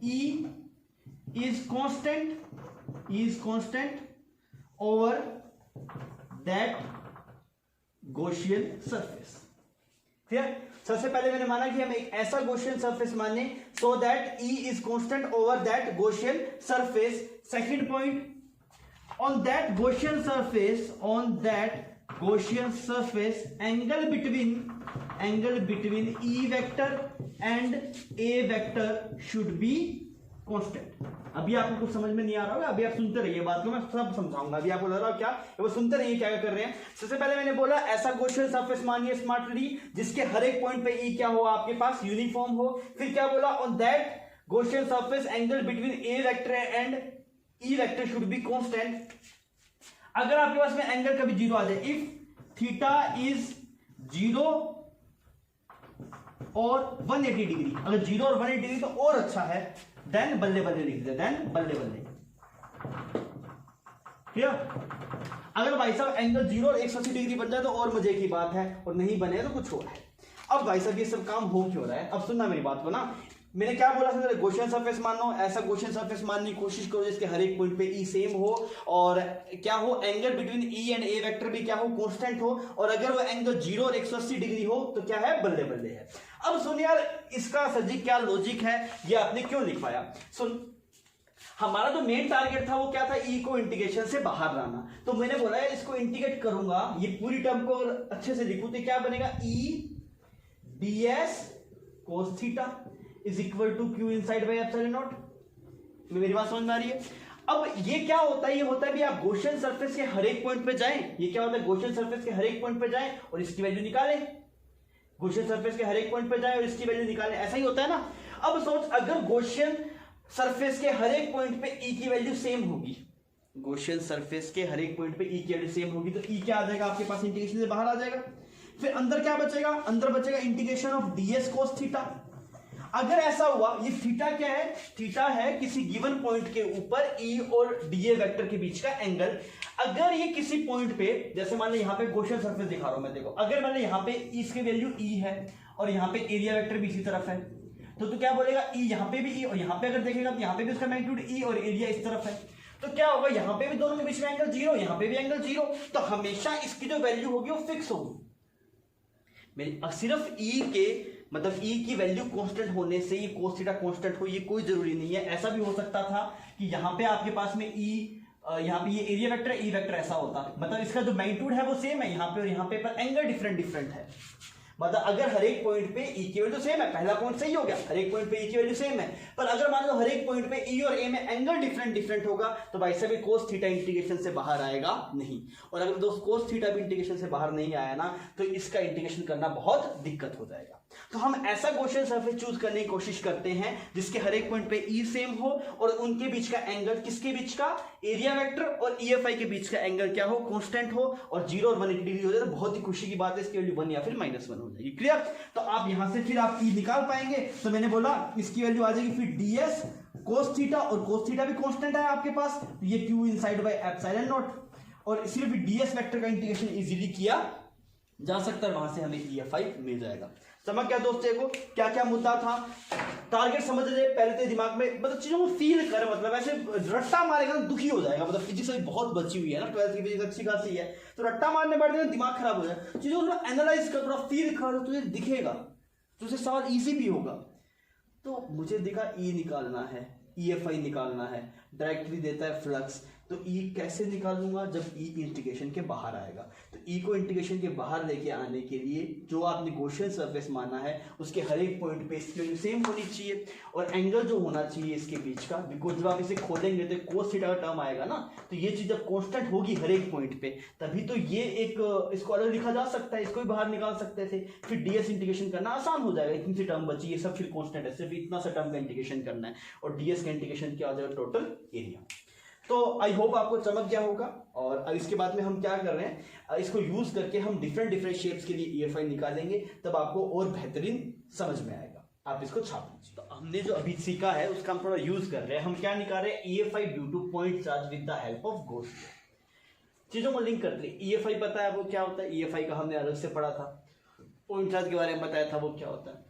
E is constant over that Gaussian surface। Clear? सबसे पहले मैंने माना कि हम एक ऐसा Gaussian surface माने so that E is constant over that Gaussian surface। Second point, on that Gaussian surface angle between E vector and A vector should be constant। अभी आपको कुछ समझ में नहीं आ रहा होगा, अभी आप सुनते रहिए बात को, मैं सब समझाऊंगा। अभी आपको लग रहा है क्या, वो सुनते रहिए क्या कर रहे हैं। सबसे पहले मैंने बोला ऐसा गॉसियन सरफेस मानिए स्मार्टली जिसके हर एक पॉइंट पे E क्या हो आपके पास यूनिफॉर्म हो। फिर क्या बोला, on that Gaussian surface angle between A vector and E vector should be constant. अगर आपके पास में एंगल कभी जीरो आ जाए, इफ थीटा इज 0 और 180 डिग्री, अगर 0 और 180 डिग्री तो और अच्छा है, देन बल्ले बल्ले लिख दे, देन बल्ले बल्ले। क्लियर? अगर भाई साहब एंगल 0 और 180 डिग्री बन जाए तो और मजे की बात है, और नहीं बने तो कुछ और है। अब भाई साहब ये सब काम हो क्यों रहा है, अब सुनना मेरी बात को ना। मैंने क्या बोला था, गॉसियन सरफेस मानो, ऐसा गॉसियन सरफेस मानने की कोशिश करो जिसके हर एक पॉइंट पे ई सेम हो और क्या हो, angle between E and A vector भी क्या हो, कांस्टेंट हो, और अगर वो एंगल 0 और 180 डिग्री हो तो क्या है, बल्ले बल्ले है। अब सुन यार, इसका सर जी क्या लॉजिक है, ये आपने क्यों लिखवाया? सुन, हमारा जो मेन टारगेट था वो क्या था, ई को इंटीग्रेशन से बाहर लाना। तो मैंने बोला है इसको इंटीग्रेट करूंगा, ये पूरी टर्म को अगर अच्छे से लिखूं तो क्या बनेगा, E ds cos theta is equal to Q inside by epsilon naught. मेरी बात समझ में आ रही है? अब ये क्या होता है, ये होता है भी आप गॉसियन सरफेस के हर एक पॉइंट पे जाएं, ये क्या होता है, गॉसियन सरफेस के हर एक पॉइंट पे जाएं और इसकी वैल्यू निकालें, गॉसियन सरफेस के हर एक पॉइंट पे जाएं और इसकी वैल्यू निकालें, ऐसा ही होता है ना। अब सोच, अगर गॉसियन सरफेस के हर एक पॉइंट पे ई की वैल्यू सेम होगी, गॉसियन सरफेस के हर एक पॉइंट पे ई की वैल्यू सेम होगी, तो ई क्या आ जाएगा आपके पास, इंटीग्रेशन से बाहर आ जाएगा। फिर अंदर क्या बचेगा, अंदर बचेगा integration of ds cos theta. अगर ऐसा हुआ, ये थीटा क्या है, थीटा है किसी गिवन पॉइंट के ऊपर ई और डीए वेक्टर के बीच का एंगल। अगर ये किसी पॉइंट पे, जैसे मान लो यहाँ पे गॉसियन सरफेस दिखा रहा हूं मैं, देखो अगर मैंने यहाँ पे इसकी वैल्यू ई है और यहाँ पे एरिया वेक्टर भी इसी तरफ है, तो क्या बोलेगा, ई यहाँ पे भी ई, और यहाँ पे अगर देखेगा तो यहाँ पे भी उसका मैग्नीट्यूड ई और एरिया इस तरफ है। तो क्या होगा, यहाँ पे भी दोनों के बीच में एंगल 0, यहाँ पे भी एंगल 0, तो हमेशा इसकी जो वैल्यू होगी वो फिक्स होगी। मेरी सिर्फ ई के मतलब ई की वैल्यू कांस्टेंट होने से ये cos थीटा कांस्टेंट हो, ये कोई जरूरी नहीं है। ऐसा भी हो सकता था कि यहाँ पे आपके पास में ई, यहाँ पे ये एरिया वेक्टर ई वेक्टर ऐसा होता, मतलब इसका जो मैग्नीट्यूड है वो सेम है यहाँ पे और यहाँ पे, पर एंगल डिफरेंट है। मतलब अगर हर एक पॉइंट पे ई की वैल्यू सेम है, पहला पॉइंट सही हो गया, हर एक पॉइंट पे ई की वैल्यू सेम है, पर अगर मान लो हर एक पॉइंट पे ई और ए में एंगल डिफरेंट होगा तो भाई साहब cos थीटा इंटीग्रेशन से बाहर आएगा नहीं। और अगर दोस्त cos थीटा भी इंटीग्रेशन से बाहर नहीं आया ना तो इसका इंटीग्रेशन करना बहुत दिक्कत हो जाएगा। तो हम ऐसा गॉसियन सरफेस चूज करने की कोशिश करते हैं जिसके हर एक पॉइंट पे ई सेम हो और उनके बीच का एंगल, किसके बीच का, एरिया वेक्टर और EFI के बीच का एंगल क्या हो, कांस्टेंट हो और 0 और 180 डिग्री हो जाए तो बहुत ही खुशी की बात है, इसकी वैल्यू 1 या फिर -1 हो जाएगी। क्लियर? तो आप यहां से फिर आप ई निकाल पाएंगे। तो मैंने बोला इसकी वैल्यू आ जाएगी फिर ds cos थीटा, और cos थीटा भी कांस्टेंट है आपके पास, तो ये q inside by epsilon nought, और सिर्फ ds वेक्टर का इंटीग्रेशन इजीली किया जा सकता है, वहां से हमें EFI मिल जाएगा। समझ क्या दोस्त, देखो क्या क्या मुद्दा था, टारगेट समझ ले पहले तो दिमाग में, मतलब चीजों को फील कर, मतलब ऐसे रट्टा मारेगा तो दुखी हो जाएगा। मतलब फिजिक्स अभी बहुत बची हुई है ना, 12th की फिजिक्स अच्छी खासी है, तो रट्टा मारने बैठ जाए दिमाग खराब हो जाए। चीजों को एनालाइज कर, थोड़ा फील कर, तुझे दिखेगा, तुझे सवाल इजी भी होगा। तो मुझे दिखा ई निकालना है, EFI निकालना है, डायरेक्टली देता है फ्लक्स, तो ई कैसे निकालूंगा, जब ई इंटीग्रेशन के बाहर आएगा। तो ई को इंटीग्रेशन के बाहर लेके आने के लिए जो आपने गॉसियन सरफेस माना है उसके हर एक पॉइंट पे इसकी वैल्यू सेम होनी चाहिए और एंगल जो होना चाहिए इसके बीच का, बिकॉज जब आप इसे खोलेंगे तो cos थीटा का टर्म आएगा ना, तो ये चीज जब कांस्टेंट होगी हर एक पॉइंट पे तभी तो ये एक, इसको अलग लिखा जा सकता है, इसको भी बाहर निकाल सकते थे, फिर ds इंटीग्रेशन करना आसान हो जाएगा। इतनी सी टर्म बची, ये सब फिर कांस्टेंट है, सिर्फ इतना सा टर्म का इंटीग्रेशन करना है और ds का इंटीग्रेशन क्या हो जाएगा, टोटल एरिया। तो आई होप आपको चमक गया होगा। और इसके बाद में हम क्या कर रहे हैं, इसको यूज करके हम डिफरेंट शेप्स के लिए EFI निकालेंगे, तब आपको और बेहतरीन समझ में आएगा। आप इसको छाप लीजिए। तो हमने जो अभी सीखा है उसका हम थोड़ा यूज कर रहे हैं। हम क्या निकाल रहे हैं, EFI due two point charge with the help of Gauss. चीजों को लिंक करते हैं। EFI पता है वो क्या होता है, EFI का हमने अलग से पढ़ा था, पॉइंट चार्ज के बारे में बताया था वो क्या होता है,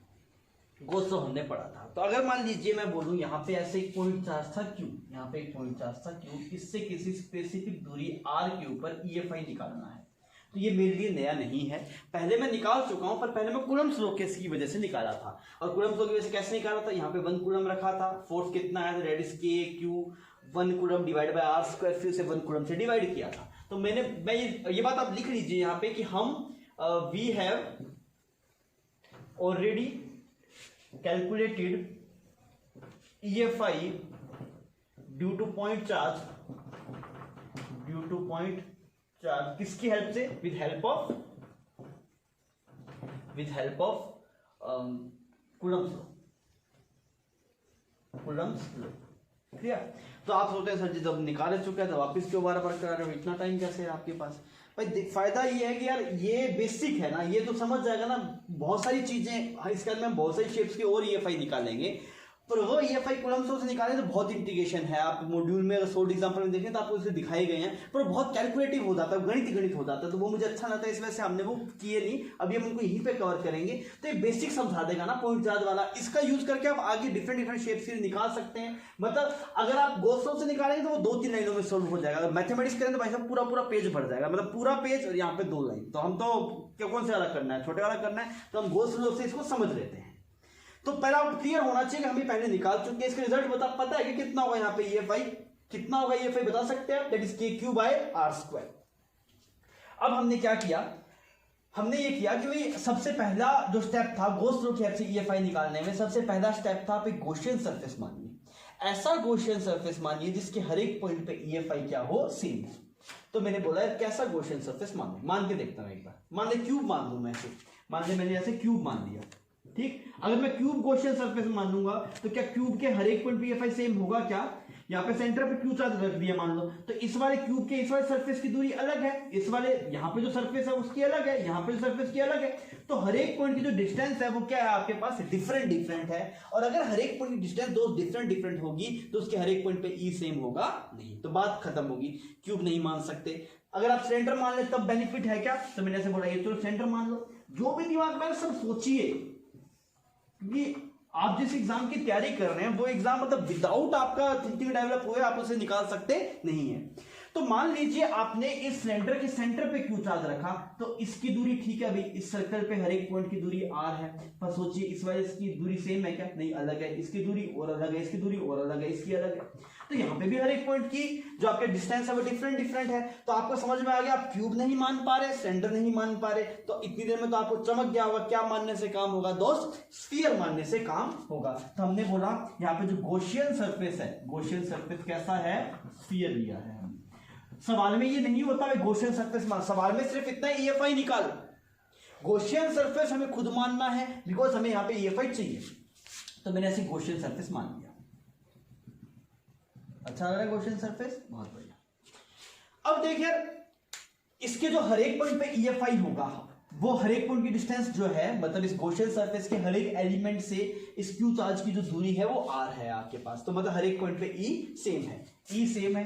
गॉस तो हमने पढ़ा था। तो अगर मान लीजिए मैं बोलूं यहाँ पे ऐसे एक पॉइंट चार्ज था Q, यहाँ पे एक पॉइंट चार्ज था Q, इससे किसी स्पेसिफिक दूरी R के ऊपर EFI निकालना है, तो ये मेरे लिए नया नहीं है, पहले मैं निकाल चुका हूं, पर पहले मैं कूलम्ब्स लॉ की वजह से निकाला था। और कूलम्ब्स लॉ की वजह से कैसे निकाला था, यहाँ पे 1 कूलम्ब रखा था, फोर्स कितना है, that is KQ 1 coulomb divide by R square, फिर से 1 कूलम्ब से डिवाइड किया था। तो मैं ये बात आप लिख लीजिए यहाँ पे कि हम we have already calculated EFI due to point charge किसकी हेल्प से, with help of Coulomb's law। क्लियर? तो आप सोचते हैं सर जी जब निकाल चुके हैं तो वापस क्यों बार-बार करा रहे हो, इतना टाइम कैसे है आपके पास। भाई फायदा ये है कि यार ये बेसिक है ना, ये तो समझ जाएगा ना, बहुत सारी चीजें इसके अंदर हम बहुत सारी शेप्स के और EFI निकालेंगे, पर वो EFI कूलम्ब्स लॉ से निकालें तो बहुत इंटीग्रेशन है। आप मॉड्यूल में अगर शॉर्ट एग्जांपल में देखें तो आपको इसे दिखाए गए हैं, पर बहुत कैलकुलेटिव हो जाता है, गणित हो जाता है, तो वो मुझे अच्छा लगता है, इस वजह से हमने वो किए नहीं। अभी हम उनको यहीं पे कवर करेंगे, तो ये बेसिक समझा देगा ना पॉइंट चार्ज वाला, इसका यूज करके आप आगे डिफरेंट शेप्स के निकाल सकते हैं। मतलब अगर आप गॉस लॉ से निकालेंगे तो वो 2-3 लाइनों में सोल्व हो जाएगा, अगर मैथमेटिक्स करें तो भाई साहब पूरा पेज भर जाएगा, मतलब पूरा पेज और यहाँ पे 2 लाइन। तो हम तो कौन से वाला करना है, छोटे वाला करना है, तो हम गॉस लॉ से इसको समझ लेते हैं। तो पहला क्लियर होना चाहिए कि हम भी पहले निकाल चुके हैं, इसका रिजल्ट पता है कि कितना होगा, यहाँ पे EFI कितना होगा, EFI बता सकते हैं, that is KQ by R square. अब हमने क्या किया, हमने ये किया कि भाई सबसे पहला जो स्टेप था गॉस लॉ की हेल्प से EFI निकालने में, सबसे पहला स्टेप था आप एक गॉसियन सरफेस मानिए, ऐसा गॉसियन सरफेस मानिए जिसके हर एक पॉइंट पे EFI क्या हो, सेम। तो मैंने बोला है कैसा गॉसियन सरफेस मान के देखता हूं एक बार, मान ले क्यूब मान लूं, मैं मान ले मैंने ऐसे क्यूब मान लिया, ठीक। अगर मैं क्यूब गॉसियन सरफेस मान लूंगा तो क्या क्यूब के हर एक पॉइंट पे EFI सेम होगा क्या, यहाँ पे सेंटर पे क्यू चार्ज रख दिया मान लो, तो इस वाले क्यूब के इस वाले सरफेस की दूरी अलग है, इस वाले यहाँ पे जो सरफेस है उसकी अलग है, यहाँ पे जो सरफेस की अलग है, तो हर एक पॉइंट की जो डिस्टेंस है वो क्या है आपके पास, डिफरेंट है। और अगर हर एक पॉइंट की डिस्टेंस दो डिफरेंट होगी तो उसके हर एक पॉइंट पे ई सेम होगा नहीं, तो बात खत्म होगी, क्यूब नहीं मान सकते। अगर आप सेंटर मान ले तब बेनिफिट है क्या, तो मैंने ऐसे बोला ये तो सेंटर मान लो, जो भी दिमाग में सब सोचिए, आप जिस एग्जाम की तैयारी कर रहे हैं वो एग्जाम मतलब विदाउट आपका थिंकिंग डेवलप हुए आप उसे निकाल सकते नहीं है। तो मान लीजिए आपने इस सिलेंडर के सेंटर पे क्यू चार्ज रखा, तो इसकी दूरी ठीक है भाई, इस सर्कल पे हर एक पॉइंट की दूरी r है, पर सोचिए इस वजह इसकी दूरी सेम है क्या? नहीं, अलग है। इसकी दूरी और अलग है, इसकी दूरी और अलग है, इसकी अलग है। तो यहाँ पे भी हर एक पॉइंट की जो आपके डिस्टेंस है वो डिफरेंट है। तो आपको समझ में आ गया, आप क्यूब नहीं मान पा रहे, सिलेंडर नहीं मान पा रहे, तो इतनी देर में तो आपको चमक गया होगा क्या मानने से काम होगा दोस्त? स्फीयर मानने से काम होगा। तो हमने बोला यहाँ पे जो गॉसियन सरफेस है, गॉसियन सरफेस कैसा है? स्फीयर लिया है। सवाल में ये नहीं होता है गॉसियन सरफेस मान, सवाल में सिर्फ इतना EFI निकाल। गॉसियन सरफेस हमें खुद मानना है बिकॉज हमें यहाँ पे EFI चाहिए, तो मैंने ऐसे गॉसियन सरफेस मान लिया। अच्छा लग रहा है गॉसियन सरफेस? बहुत बढ़िया। अब देखिए इसके जो हर एक पॉइंट पे EFI होगा, वो हर एक पॉइंट की डिस्टेंस जो है, मतलब इस गॉसियन सरफेस के हर एक एलिमेंट से इस क्यू चार्ज की जो दूरी है वो r है आपके पास। तो मतलब हर एक पॉइंट पे E सेम है, E सेम है,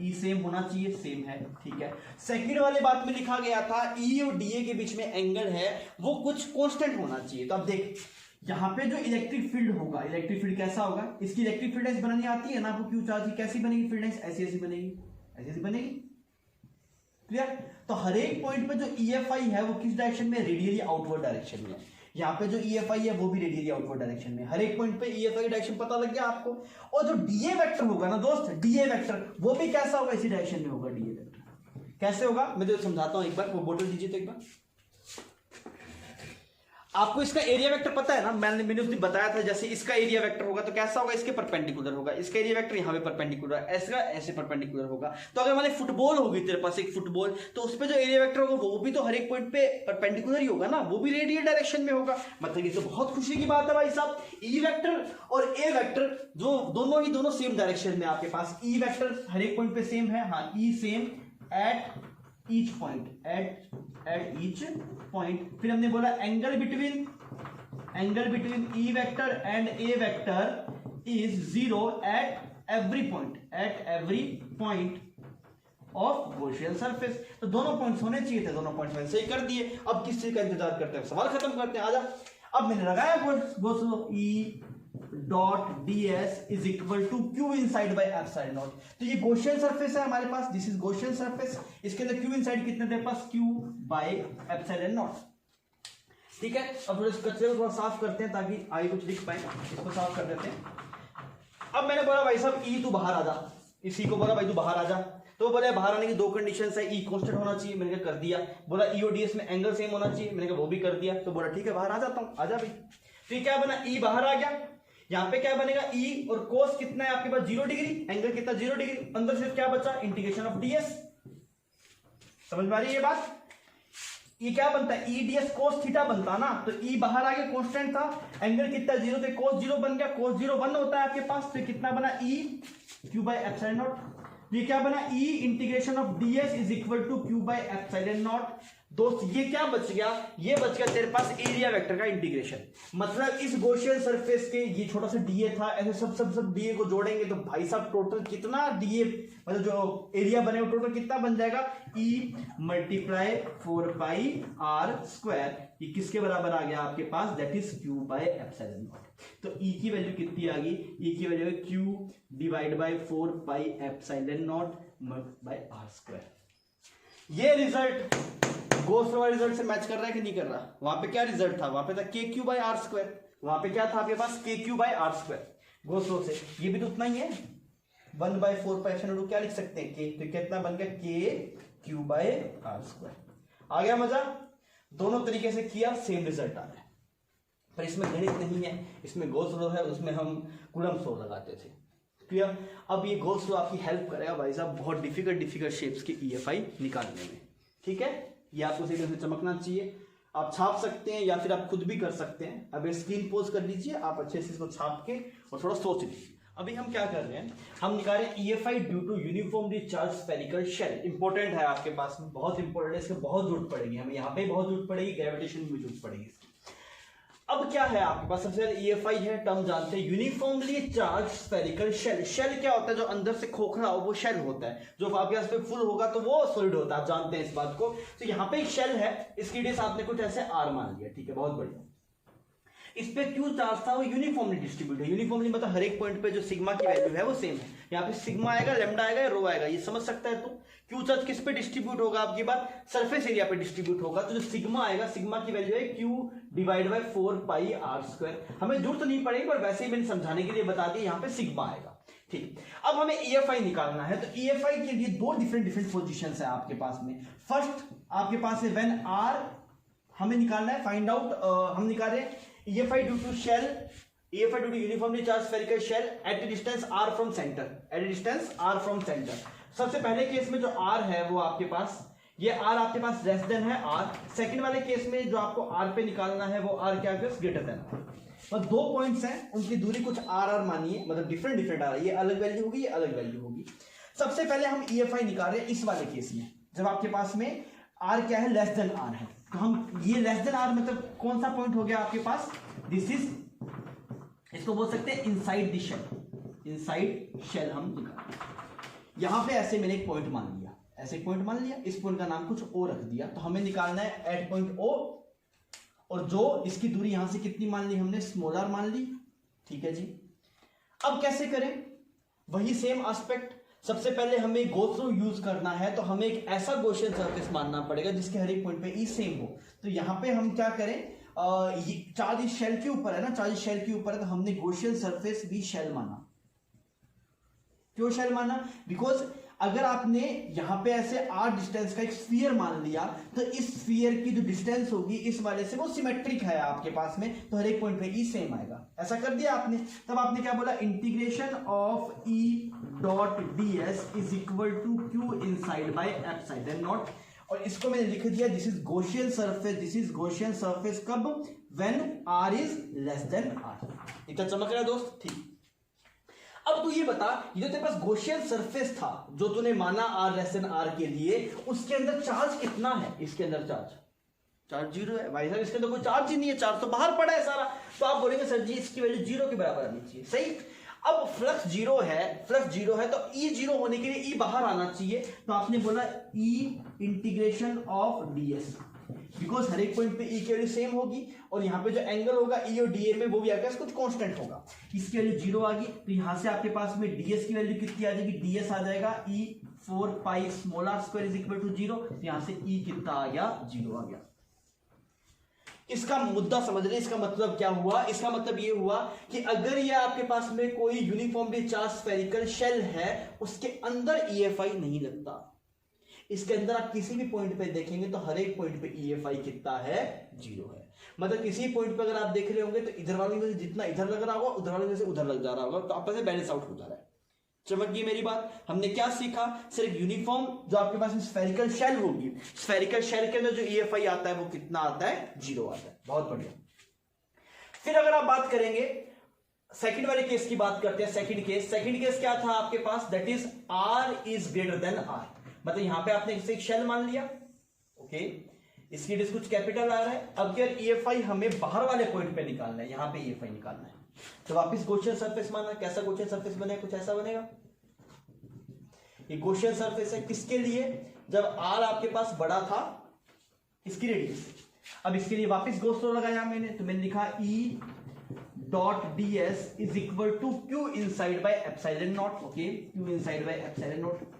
E सेम होना चाहिए, सेम है, ठीक है। सेकंड वाले बात में लिखा गया था E और DA के बीच में एंगल है वो कुछ कांस्टेंट होना चाहिए। तो अब देख यहाँ पे जो इलेक्ट्रिक फील्ड होगा, इलेक्ट्रिक फील्ड कैसा होगा? इसकी इलेक्ट्रिक फील्ड लाइंस बनानी आती है ना आपको? क्यू चार्ज की कैसी बनेगी फील्ड लाइंस? ऐसी ऐसी बनेगी, ऐसी ऐसी बनेगी, क्लियर? तो हर एक पॉइंट पे जो EFI है वो किस डायरेक्शन में? रेडियली आउटवर्ड डायरेक्शन में। यहाँ पे जो EFI है वो भी रेडियली आउटवर्ड डायरेक्शन में। हर एक पॉइंट पे EFI डायरेक्शन पता लग गया आपको। और जो DA वेक्टर होगा ना दोस्त, DA वेक्टर वो भी कैसा होगा? इसी डायरेक्शन में होगा। DA वेक्टर कैसे होगा मैं तो समझाता हूं एक बार, वो बोतल दीजिए तो एक बार। आपको इसका एरिया वेक्टर पता है ना? मैंने उसने बताया था, जैसे इसका एरिया वेक्टर होगा तो कैसा होगा? इसके परपेंडिकुलर होगा। इसका एरिया वेक्टर यहाँ पे परपेंडिकुलर है, ऐसा ऐसे परपेंडिकुलर होगा। तो अगर मैंने फुटबॉल होगी तेरे पास एक फुटबॉल, तो उस पर जो एरिया वेक्टर होगा वो भी तो हर एक पॉइंट पे परपेंडिकुलर ही होगा ना, वो भी रेडियल डायरेक्शन में होगा। मतलब ये तो बहुत खुशी की बात है भाई साहब। ई वेक्टर और ए वेक्टर जो दोनों सेम डायरेक्शन में आपके पास। ई वेक्टर हर एक पॉइंट पे सेम है, हाँ, E same at each point, at each point. फिर हमने बोला angle between E vector and A vector is 0 at every point of Gaussian surface. तो दोनों पॉइंट्स होने चाहिए थे, दोनों पॉइंट्स मैंने सही कर दिए। अब किस चीज का इंतजार करते हैं? सवाल खत्म करते हैं, आजा। अब मैंने लगाया Gauss E dot ds is equal to Q inside by epsilon not. तो ये गॉसियन सरफेस है हमारे पास, दिस इज गॉसियन सरफेस। इसके अंदर क्यू इनसाइड कितने तेरे पास? क्यू बाय एप्सिलॉन नॉट, ठीक है। अब थोड़ा कचरे को थोड़ा साफ करते हैं ताकि आगे कुछ दिख पाए, इसको साफ कर देते हैं। अब मैंने बोला भाई साहब ई तू बाहर आ जा, इसी को बोला भाई तू बाहर आ जा। तो बोले बाहर आने की दो कंडीशंस है, ई कांस्टेंट होना चाहिए, मैंने कहा कर दिया। बोला ई और डीएस में एंगल सेम होना चाहिए, मैंने कहा वो भी कर दिया। तो बोला ठीक है बाहर आ जाता हूं, आजा भाई। तो क्या बना? ई बाहर आ गया। यहाँ पे क्या बनेगा? ई और कोस कितना है आपके पास? 0 डिग्री, एंगल कितना? 0 डिग्री। अंदर सिर्फ क्या बचा? Integration of DS. समझ में आ रही है ये बात? ये क्या बनता है? ई डीएस कोस थीटा बनता ना। तो ई बाहर आ गया, कांस्टेंट था, एंगल कितना? 0 थे, कोस 0 बन गया। कोस 0 1 होता है आपके पास, तो कितना बना? E Q by epsilon not. ये क्या बना? E integration of d s is equal to Q by epsilon nought. दोस्त ये क्या बच गया? ये बच गया तेरे पास एरिया वेक्टर का इंटीग्रेशन। मतलब इस गॉसियन सरफेस के ये छोटा सा डीए था, ऐसे सब डीए को जोड़ेंगे तो भाई साहब टोटल कितना डीए, मतलब जो एरिया बने वो टोटल कितना बन जाएगा? E multiply 4 pi r square. ये किसके बराबर आ गया आपके पास? That is Q by epsilon not. तो ई की वैल्यू कितनी आ गई? ई की वैल्यू है Q divide by 4 pi epsilon naught by R square. ये रिजल्ट गॉस लॉ रिजल्ट से मैच कर रहा है कि नहीं कर रहा? वहां पे क्या रिजल्ट था? वहां पे था के क्यू बाय आर स्क्वायर। वहां पे क्या था आपके पास? K Q by R square. Gauss law से ये भी तो उतना ही है, 1 बाय 4 पाई एप्सिलॉन नॉट। क्या लिख सकते हैं? के, तो कितना बन गया? के क्यू बाय आर स्क्वायर। आ गया मजा? दोनों तरीके से किया, सेम रिजल्ट आ रहा है। पर इसमें गणित नहीं है, इसमें गॉस लॉ है, उसमें हम कूलम्ब लॉ लगाते थे। क्लियर? अब ये गॉस लॉ आपकी हेल्प करेगा भाई साहब बहुत डिफिकल्ट शेप्स की EFI निकालने में, ठीक है। ये आपको सही तरह से चमकना चाहिए। आप छाप सकते हैं या फिर आप खुद भी कर सकते हैं। अब स्क्रीन पोज कर लीजिए, आप अच्छे से इसको छाप के और थोड़ा सोच लीजिए। अभी हम क्या कर रहे हैं? हम निकाल रहे हैं EFI due to uniformly charge spherical shell. Important है आपके पास में, बहुत इंपॉर्टेंट है, इसके बहुत जरूरत पड़ेगी हमें। यहाँ पे बहुत जरूरत पड़ेगी, ग्रेविटेशन में जरूरत पड़ेगी इसकी। अब क्या है आपके पास? सबसे पहले EFI है, टर्म जानते हैं, uniformly charge spherical shell. Shell क्या होता है? जो अंदर से खोखला हो वो शेल होता है, जो आपके पास पे फुल होगा तो वो सॉलिड होता है, आप जानते हैं इस बात को। तो यहाँ पे एक शेल है, इसकी डिस आपने कुछ ऐसे R मान लिया, ठीक है, बहुत बढ़िया। इस पे क्यू चार्ज था वो यूनिफॉर्मली डिस्ट्रीब्यूट है। यूनिफॉर्मली मतलब हर एक पॉइंट पे जो सिग्मा की वैल्यू है वो सेम है। यहाँ पे सिग्मा आएगा, लेमडा आएगा, रो आएगा, ये समझ सकता है। तो क्यू चार्ज किस पे डिस्ट्रीब्यूट होगा, आपकी बात सरफेस एरिया पे डिस्ट्रीब्यूट होगा। तो जो सिग्मा आएगा, सिग्मा की वैल्यू है क्यू डिवाइड बाय 4πr²। हमें जरूरत तो नहीं पड़ेगी, पर वैसे ही मैंने समझाने के लिए बता दिया, यहाँ पे सिग्मा आएगा। ठीक, अब हमें EFI निकालना है। तो EFI के लिए दो डिफरेंट पोजीशंस है आपके पास में। फर्स्ट आपके पास है व्हेन r, हमें निकालना है फाइंड आउट, हम निकाल रहे हैं EFI due to shell, EFI due to uniformly charge spherical shell at distance r from centre, at distance r from centre. सबसे पहले केस में जो r है वो आपके पास, ये r आपके पास लेस देन है r। सेकंड वाले केस में जो आपको r पे निकालना है वो r क्या है, ग्रेटर देन। मतलब दो पॉइंट्स हैं, उनकी दूरी कुछ r मानिए, मतलब डिफरेंट आ रहा है, ये अलग वैल्यू होगी, ये अलग वैल्यू होगी। सबसे पहले हम EFI निकाल रहे हैं इस वाले केस में, जब आपके पास में r क्या है, लेस देन r है। तो हम ये लेस देन r मतलब कौन सा पॉइंट हो गया आपके पास, दिस इज, इसको बोल सकते हैं inside the shell, inside shell हम निकाल। यहां पे ऐसे मैंने एक पॉइंट मान लिया, ऐसे एक पॉइंट मान लिया, इस पॉइंट का नाम कुछ o रख दिया। तो हमें निकालना है एट पॉइंट o, और जो इसकी दूरी यहां से कितनी मान ली हमने, स्मॉल r मान ली। ठीक है जी, अब कैसे करें, वही सेम एस्पेक्ट। सबसे पहले हमें गो थ्रू यूज करना है, तो हमें एक ऐसा गॉसियन सरफेस मानना पड़ेगा जिसके हर एक पॉइंट पे ई सेम हो। तो यहां पे हम क्या करें, चार्ज इस शेल के ऊपर है ना, चार्ज शेल के ऊपर है, तो हमने गॉसियन सरफेस भी शेल माना। क्यों शेल माना, बिकॉज अगर आपने यहां पे ऐसे r डिस्टेंस का एक स्फीयर मान लिया, तो इस स्फीयर की जो डिस्टेंस होगी इस वाले से वो सिमेट्रिक है आपके पास में, तो हर एक पॉइंट पे ई सेम आएगा। ऐसा कर दिया आपने, तब आपने क्या बोला, integration of E dot ds is equal to Q inside by epsilon nought. और इसको मैंने लिख दिया, this is Gaussian surface, this is Gaussian surface कब, when r is less than r। इतना चमक रहा है दोस्त, ठीक। अब तू ये बता, ये जो तेरे पास गॉसियन सरफेस था जो तूने माना r लेस देन r के लिए, उसके अंदर चार्ज कितना है, इसके अंदर चार्ज 0 है भाई साहब, इसके अंदर कोई चार्ज ही नहीं है, चार्ज तो बाहर पड़ा है सारा। तो आप बोलेंगे सर जी इसकी वैल्यू 0 के बराबर आनी चाहिए, सही। अब फ्लक्स 0 है, फ्लक्स 0 है, तो E 0 होने के लिए E बाहर आना चाहिए। तो आपने बोला E integration of ds, because हर एक पॉइंट पे E की वैल्यू सेम होगी, और यहाँ पे जो एंगल होगा E और DA में वो भी आएगा, कुछ कांस्टेंट होगा। इसकी वैल्यू 0 आ गई, तो यहाँ से आपके पास में ds की वैल्यू कितनी आ जाएगी, ds आ जाएगा E 4πr² is equal to 0। तो यहाँ से E कितना आ गया, 0 आ गया। इसका मुद्दा समझ रहे, इसका मतलब क्या हुआ, इसका मतलब ये हुआ कि अगर ये आपके पास में कोई यूनिफॉर्मली चार्ज स्फेरिकल शेल है, उसके अंदर EFI नहीं लगता। इसके अंदर आप किसी भी पॉइंट पे देखेंगे तो हर एक पॉइंट पे EFI कितना है, 0 है। मतलब किसी पॉइंट पे अगर आप देख रहे होंगे तो इधर वाले में से जितना इधर लग रहा होगा, उधर वाले में से उधर लग जा रहा होगा, तो आपस में बैलेंस आउट हो जा रहा है। चमक गई मेरी बात। हमने क्या सीखा, सिर्फ यूनिफॉर्म जो आपके पास स्फेरिकल शेल होगी, स्फेरिकल शेल के अंदर जो EFI आता है वो कितना आता है, 0 आता है। बहुत बढ़िया। फिर अगर आप बात करेंगे सेकंड वाले केस की, बात करते हैं सेकंड केस क्या था आपके पास, that is r is greater than r। मतलब यहां पे आपने इसे एक शेल मान लिया, ओके, इसकी डिस्क कुछ कैपिटल आ रहा है। अब क्या EFI हमें बाहर वाले पॉइंट पे निकालना है, यहां पे EFI निकालना है। तो वापस गॉसियन सरफेस मानना, कैसा गॉसियन सरफेस बनेगा, कुछ ऐसा बनेगा। ये गॉसियन सरफेस है किसके लिए, जब r आपके पास बड़ा था, इसकी रेडियस। अब इसके लिए वापस गॉस लॉ लगाया मैंने, तो मैंने लिखा E dot ds is equal to Q inside by epsilon naught, okay, Q inside by epsilon not.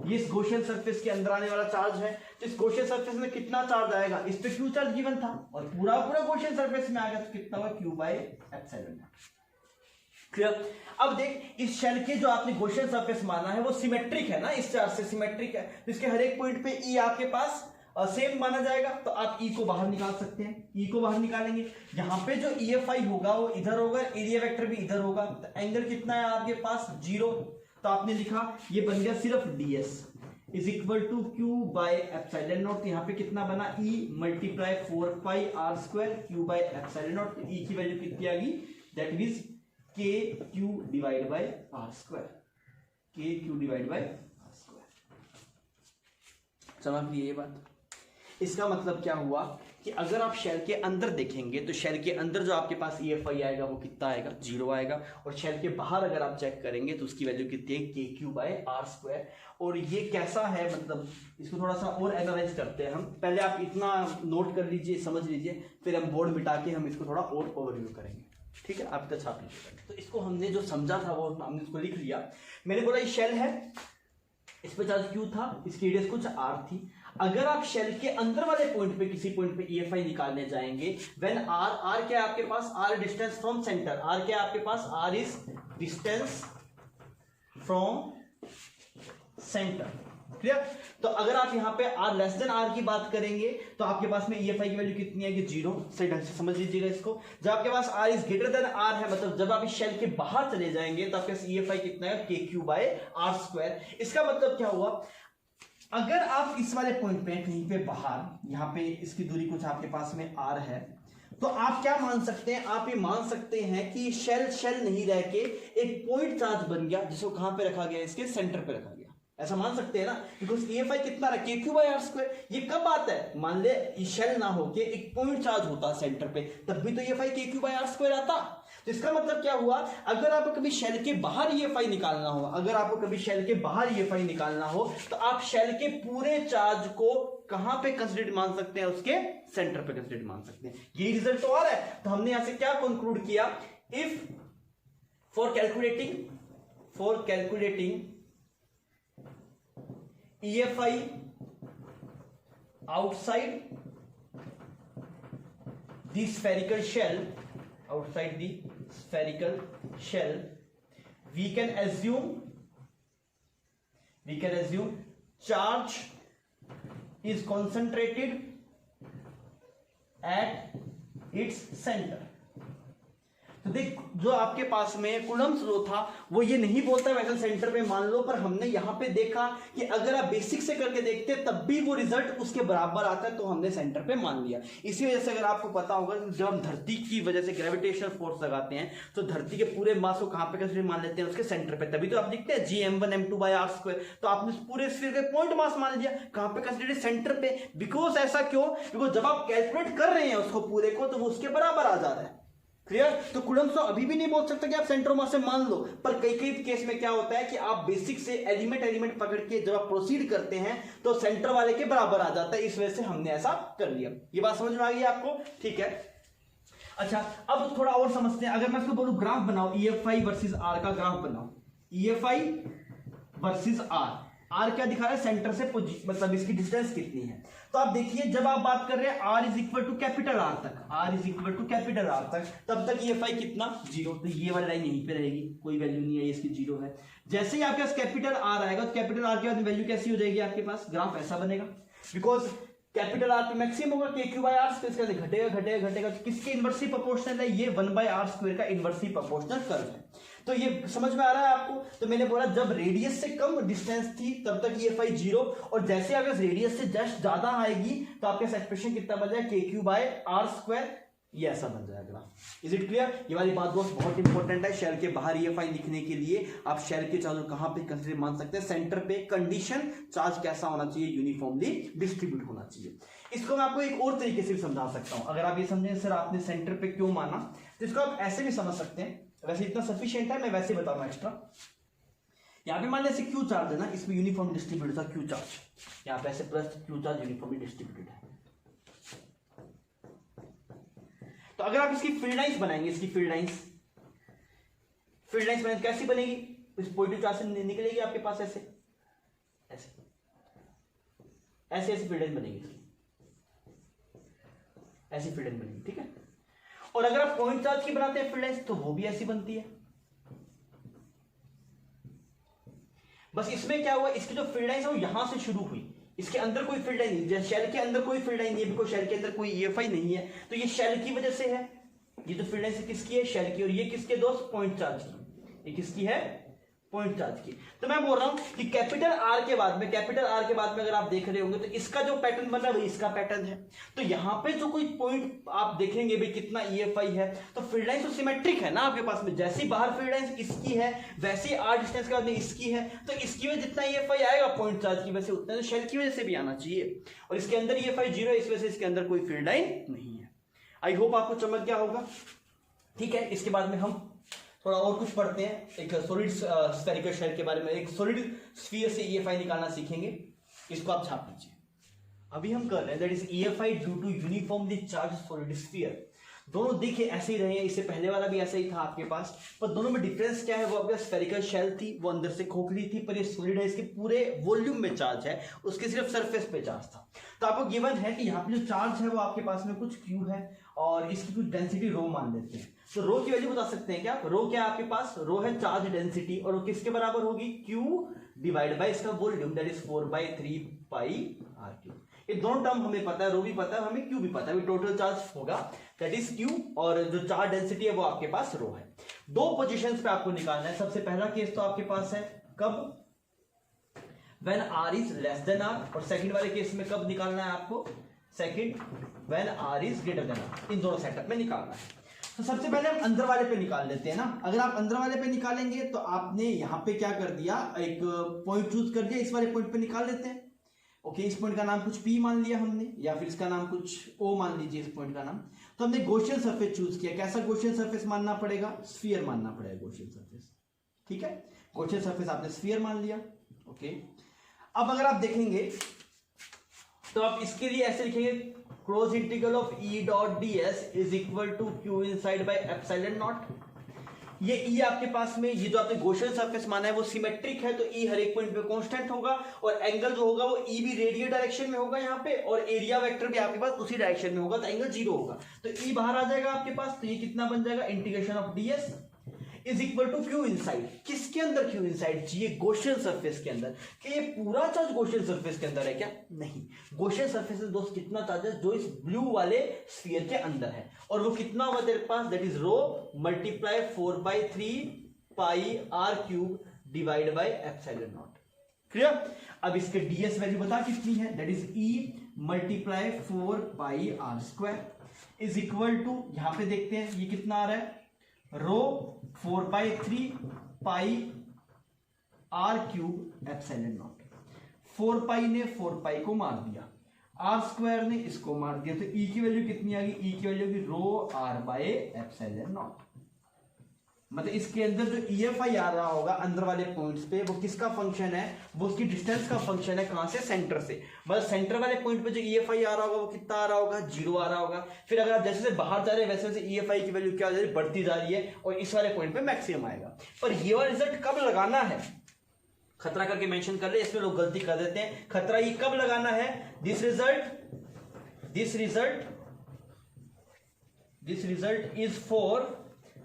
ये इस गॉसियन सरफेस के अंदर आने वाला चार्ज है। तो इस गॉसियन सरफेस में कितना चार्ज आएगा, इस पे क्यू चार्ज गिवन था, और पूरा गॉसियन सरफेस में आ गया, तो कितना हुआ, Q by epsilon not. Clear. अब देख, इस शेल के जो आपने गॉसियन सरफेस माना है वो सिमेट्रिक है ना, इस चार्ज से सिमेट्रिक है, तो इसके हर एक पॉइंट पे E आपके पास सेम माना जाएगा। तो आप E को बाहर निकाल सकते हैं, E को बाहर निकालेंगे, यहाँ पे जो EFI होगा वो इधर होगा, एरिया वेक्टर भी इधर होगा, तो एंगल कितना है आपके पास, 0। तो आपने लिखा, ये बन गया सिर्फ ds is equal to Q by epsilon naught. यहाँ पे कितना बना, E multiply 4πr² Q by epsilon not. तो E की वैल्यू कितनी आ गई, that means KQ divide by r², KQ divide by r²। समझ गई ये बात। इसका मतलब क्या हुआ कि अगर आप शेल के अंदर देखेंगे तो शेल के अंदर जो आपके पास EFI आएगा वो कितना आएगा, 0 आएगा। और शेल के बाहर अगर आप चेक करेंगे तो उसकी वैल्यू कितनी है, KQ/R²। और ये कैसा है, मतलब इसको थोड़ा सा और एनालाइज करते हैं हम। पहले आप इतना नोट कर लीजिए, समझ लीजिए, फिर हम बोर्ड मिटा के हम इसको थोड़ा और ओवरव्यू करेंगे। ठीक है, आप तक छाप लीजिएगा। तो इसको हमने जो समझा था वो हमने इसको लिख लिया। मैंने बोला ये शेल है, इस पे चार्ज Q था, इसकी रेडियस कुछ R थी। अगर आप शेल के अंदर वाले पॉइंट पे किसी पॉइंट पे EFI निकालने जाएंगे, व्हेन R क्या है आपके पास, R distance from centre, R क्या है आपके पास, R is distance from centre. Clear? तो अगर आप यहाँ पे R की बात करेंगे तो आपके पास में EFI की वैल्यू कितनी है कि 0। सही ढंग से समझ लीजिएगा इसको। जब आपके पास R is greater than R है, मतलब जब आप इस शेल के बाहर चले जाएंगे तो आपके पास EFI कितना है, KQ/R²। इसका मतलब क्या हुआ, अगर आप इस वाले पॉइंट पे कहीं पे बाहर, यहाँ पे इसकी दूरी कुछ आपके पास में R है, तो आप क्या मान सकते हैं, आप ये मान सकते हैं कि शेल नहीं रह के एक पॉइंट चार्ज बन गया, जिसको कहां पे रखा गया, इसके सेंटर पे रखा गया। ऐसा मान सकते हैं ना, बिकॉज EFI कितना रहा, KQ/R²। ये कब आता है, मान ले शेल ना होके एक पॉइंट चार्ज होता सेंटर पे, तब भी तो EFI KQ/R² आता। तो इसका मतलब क्या हुआ, अगर आपको कभी शेल के बाहर EFI निकालना हो, अगर आपको कभी शेल के बाहर EFI निकालना हो, तो आप शेल के पूरे चार्ज को कहां पे कंसिडर मान सकते हैं, उसके सेंटर पे कंसिडर मान सकते हैं। यही रिजल्ट तो आ रहा है। तो हमने यहां से क्या कंक्लूड किया, if for calculating EFI outside the spherical shell, we can assume charge is concentrated at its center। तो देख, जो आपके पास में कूलम्ब्स लॉ था वो ये नहीं बोलता वैसे सेंटर पे मान लो, पर हमने यहां पे देखा कि अगर आप बेसिक से करके देखते तब भी वो रिजल्ट उसके बराबर आता है, तो हमने सेंटर पे मान लिया। इसी वजह से अगर आपको पता होगा, जब हम धरती की वजह से ग्रेविटेशनल फोर्स लगाते हैं तो धरती के पूरे मास को कहां पे कंसीडर मान लेते हैं, उसके सेंटर पे। तभी तो आप देखते हैं Gm1m2/R²। तो आपने पूरे स्फीयर के पॉइंट मास मान लिया, कहां पे कंसीडर, सेंटर पे। बिकॉज ऐसा क्यों, बिकॉज जब आप कैलकुलेट कर रहे हैं उसको पूरे को तो वो उसके बराबर आ जा रहा है। क्लियर? तो कूलम्ब्स लॉ अभी भी नहीं बोल सकते कि आप सेंटर ऑफ मास से मान लो, पर कई केस में क्या होता है कि आप बेसिक से एलिमेंट पकड़ के जब आप प्रोसीड करते हैं तो सेंटर वाले के बराबर आ जाता है। इस वजह से हमने ऐसा कर लिया। ये बात समझ में आ गई आपको? ठीक है। अच्छा, अब थोड़ा और समझते हैं। अगर मैं इसको बोलूं ग्राफ बनाओ, EFI वर्सेस R का ग्राफ बनाओ, EFI वर्सेस R क्या दिखा रहा है, सेंटर से मतलब इसकी डिस्टेंस कितनी है। तो आप देखिए, जब आप बात कर रहे हैं R is equal to capital R तक, तब तक EFI कितना, 0। तो ये वाली लाइन यहीं पे रहेगी, कोई वैल्यू नहीं है, इसकी 0 है। जैसे ही आपके पास कैपिटल R आएगा तो कैपिटल R के बाद वैल्यू कैसी हो जाएगी आपके पास, ग्राफ ऐसा बनेगा। बिकॉज कैपिटल R पे मैक्सिमम होगा KQ/R, तो इसका घटेगा। तो किसके इनवर्सली प्रोपोर्शनल है, ये 1/R² का इनवर्सली प्रोपोर्शनल कर्व है। तो ये समझ में आ रहा है आपको? तो मैंने बोला जब रेडियस से कम डिस्टेंस थी तब तक EFI 0, और जैसे अगर रेडियस से जस्ट ज्यादा आएगी तो आपके एक्सप्रेशन कितना बन जाएगा, KQ/R²। ये ऐसा बन जाएगा। Is it clear? ये वाली बात बहुत इंपॉर्टेंट है। शेल के बाहर EFI लिखने के लिए आप शेल के चार्ज कहां पे कंसीडर मान सकते हैं, सेंटर पे। कंडीशन, चार्ज कैसा होना चाहिए, यूनिफॉर्मली डिस्ट्रीब्यूट होना चाहिए। इसको मैं आपको एक और तरीके से भी समझा सकता हूं। अगर आप ये समझें सर आपने सेंटर पे क्यों माना, तो इसको आप ऐसे भी समझ सकते हैं। वैसे इतना सफिशिएंट है, मैं वैसे बताऊंगा एक्स्ट्रा। यहां पे मान लीजिए क्यू चार्ज है ना, इसमें यूनिफॉर्म डिस्ट्रीब्यूटेड था क्यू चार्ज, यहां पे ऐसे plus Q charge uniformly distributed है। तो अगर आप इसकी फील्ड लाइंस बनाएंगे, इसकी फील्ड लाइंस बनाएंगे, कैसी बनेगी, इस पॉजिटिव चार्ज से निकलेगी आपके पास ऐसे फील्ड लाइन बनेगी, ऐसी फील्ड लाइन बनेगी। ठीक है। और अगर आप पॉइंट चार्ज की बनाते हैं फील्ड लाइंस तो वो भी ऐसी बनती है। बस इसमें क्या हुआ, इसकी जो फील्ड लाइंस है वो यहां से शुरू हुई, इसके अंदर कोई फील्ड लाइन नहीं, जैसे शेल के अंदर कोई फील्ड लाइन नहीं है, बिकॉज़ शेल के अंदर कोई EFI नहीं है, तो ये शेल की वजह से है। ये जो फील्ड लाइन किसकी है, शेल की, और ये किसके दोस्त, पॉइंट चार्ज की। ये किसकी है, पॉइंट चार्ज की। तो मैं बोल रहा हूं कि कैपिटल आर के बाद में अगर आप देख रहे होंगे तो इसका जो पैटर्न बन रहा है वही इसका पैटर्न है। तो यहां पे जो कोई पॉइंट आप देखेंगे भाई कितना EFI है, तो फील्ड लाइन तो सिमेट्रिक है ना आपके पास में, जैसी बाहर फील्ड लाइन इसकी है वैसी आर डिस्टेंस के बाद में इसकी है, तो इसकी वजह जितना EFI आएगा पॉइंट चार्ज की वजह से उतना तो शेल की वजह से भी आना चाहिए, और इसके अंदर EFI 0 है, इस वजह से इसके अंदर कोई फील्ड लाइन नहीं है। आई होप आपको चमक गया होगा। ठीक है, इसके बाद में हम थोड़ा और कुछ पढ़ते हैं, एक सॉलिड स्फेरिकल शेल के बारे में, एक सॉलिड स्फीयर से EFI निकालना सीखेंगे। इसको आप छाप लीजिए। अभी हम कर रहे हैं that is EFI due to uniformly charge solid sphere. दोनों देखिए ऐसे ही रहे हैं, इससे पहले वाला भी ऐसा ही था आपके पास, पर दोनों में डिफरेंस क्या है, वो आपका स्फेरिकल शेल थी, वो अंदर से खोखली थी, पर ये सॉलिड है, इसके पूरे वॉल्यूम में चार्ज है, उसके सिर्फ सरफेस पे चार्ज था। तो आपको गिवन है कि यहाँ पे जो चार्ज है वो आपके पास में कुछ Q है और इसकी कुछ डेंसिटी रो मान लेते हैं। तो रो की वैल्यू बता सकते हैं क्या? रो क्या है आपके पास? रो है चार्ज डेंसिटी, और वो किसके बराबर होगी? Q डिवाइड बाय इसका volume that is 4/3 pi r3। ये दोनों टर्म हमें पता है, रो भी पता है, हमें Q भी पता है, टोटल चार्ज होगा दैट इज Q, और जो चार्ज डेंसिटी है वो आपके पास रो है। दो पोजीशंस पे आपको निकालना है। सबसे पहला केस तो आपके पास है कब? When r is less than r, और सेकंड वाले केस में कब निकालना है आपको? Second when r is greater than r। इन दोनों सेटअप में निकालना है। तो सबसे पहले हम अंदर वाले पे निकाल लेते हैं ना। अगर आप अंदर वाले पे निकालेंगे तो आपने यहाँ पे क्या कर दिया, एक पॉइंट चूज कर दिया, इस वाले पॉइंट पे निकाल लेते हैं। ओके, इस पॉइंट का नाम कुछ P मान लिया हमने, या फिर इसका नाम कुछ O मान लीजिए इस पॉइंट का नाम। तो हमने गॉसियन सरफेस चूज किया। कैसा गॉसियन सरफेस मानना पड़ेगा? स्फीयर मानना पड़ेगा गॉसियन सरफेस। ठीक है, गॉसियन सरफेस आपने स्फीयर मान लिया। ओके, अब अगर आप देखेंगे तो आप इसके लिए ऐसे लिखेंगे, cross integral of E dot ds is equal to Q inside by epsilon not. ये E आपके पास में, ये जो आपने गॉसियन सरफेस माना है वो सिमेट्रिक है, तो E हर एक पॉइंट पे कांस्टेंट होगा, और एंगल जो होगा वो E भी रेडियल डायरेक्शन में होगा यहाँ पे, और एरिया वेक्टर भी आपके पास उसी डायरेक्शन में होगा, तो एंगल 0 होगा। तो E बाहर आ जाएगा आपके पास, तो ये कितना बन जाएगा? Integration of ds is equal to Q inside. किसके अंदर Q इनसाइड? ये गॉसियन सरफेस के अंदर। कि ये पूरा चार्ज गॉसियन सरफेस के अंदर है क्या? नहीं। गॉसियन सरफेस में दोस्त कितना चार्ज है? जो इस ब्लू वाले स्फीयर के अंदर है, और वो कितना हुआ तेरे पास? That is rho multiply 4/3 pi r³ divide by epsilon not. Clear? अब इसके ds वैल्यू बता कितनी है? That is E multiply 4 pi r² is equal to, यहां पे देखते हैं ये कितना आ रहा है, रो 4/3 पाई r³ एप्सिलॉन नॉट। 4 पाई ने 4 पाई को मार दिया, r² ने इसको मार दिया, तो E की वैल्यू कितनी आ गई? E की वैल्यू की रो r बाय एप्सिलॉन नॉट। मतलब इसके अंदर जो EFI आ रहा होगा अंदर वाले पॉइंट्स पे, वो किसका फंक्शन है? वो उसकी डिस्टेंस का फंक्शन है। कहां से? सेंटर से। मतलब सेंटर वाले पॉइंट पे जो EFI आ रहा होगा वो कितना आ रहा होगा? 0 आ रहा होगा। फिर अगर आप जैसे जैसे बाहर जा रहे हैं वैसे वैसे EFI की वैल्यू क्या हो जा रही है? बढ़ती जा रही है, और इस वाले पॉइंट पे मैक्सिमम आएगा। पर ये वाला रिजल्ट कब लगाना है? खतरा करके मेंशन कर रहे हैं, इसमें लोग गलती कर देते हैं। खतरा ये कब लगाना है? This result is for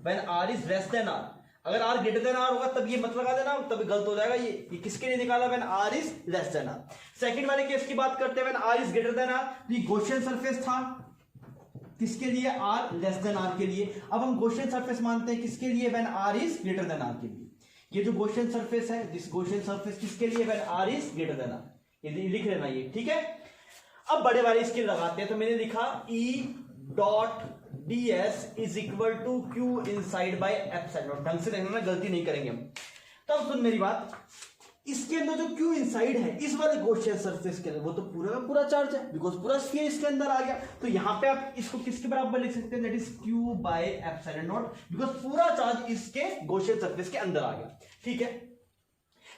when r is less than r। अगर r greater than r होगा तब ये मत लगा देना, तब गलत हो जाएगा। ये किसके लिए निकाला? when r is less than r। Second वाले केस की बात करते हैं, when r is greater than r, तो ये गॉसियन सरफेस था किसके लिए? r less than r के लिए। अब हम गॉसियन सरफेस मानते हैं किसके लिए? when r is greater than r के लिए। ये जो गॉसियन सरफेस है, दिस गॉसियन सरफेस किसके लिए? when r is greater than r। ये लिख लेना ये, ठीक है। अब बड़े वाले इसके लगाते हैं, तो मैंने लिखा E dot ds is equal to Q inside by epsilon. ढंग से देखना ना, गलती नहीं करेंगे हम। तब सुन मेरी बात, इसके अंदर जो Q इनसाइड है इस वाले गॉसियन सरफेस के अंदर, वो तो पूरा का पूरा चार्ज है, बिकॉज पूरा स्फीयर इसके अंदर आ गया। तो यहां पे आप इसको किसके बराबर लिख सकते हैं? That is Q bye epsilon not, because पूरा चार्ज इसके गॉसियन सरफेस के अंदर आ गया। ठीक है,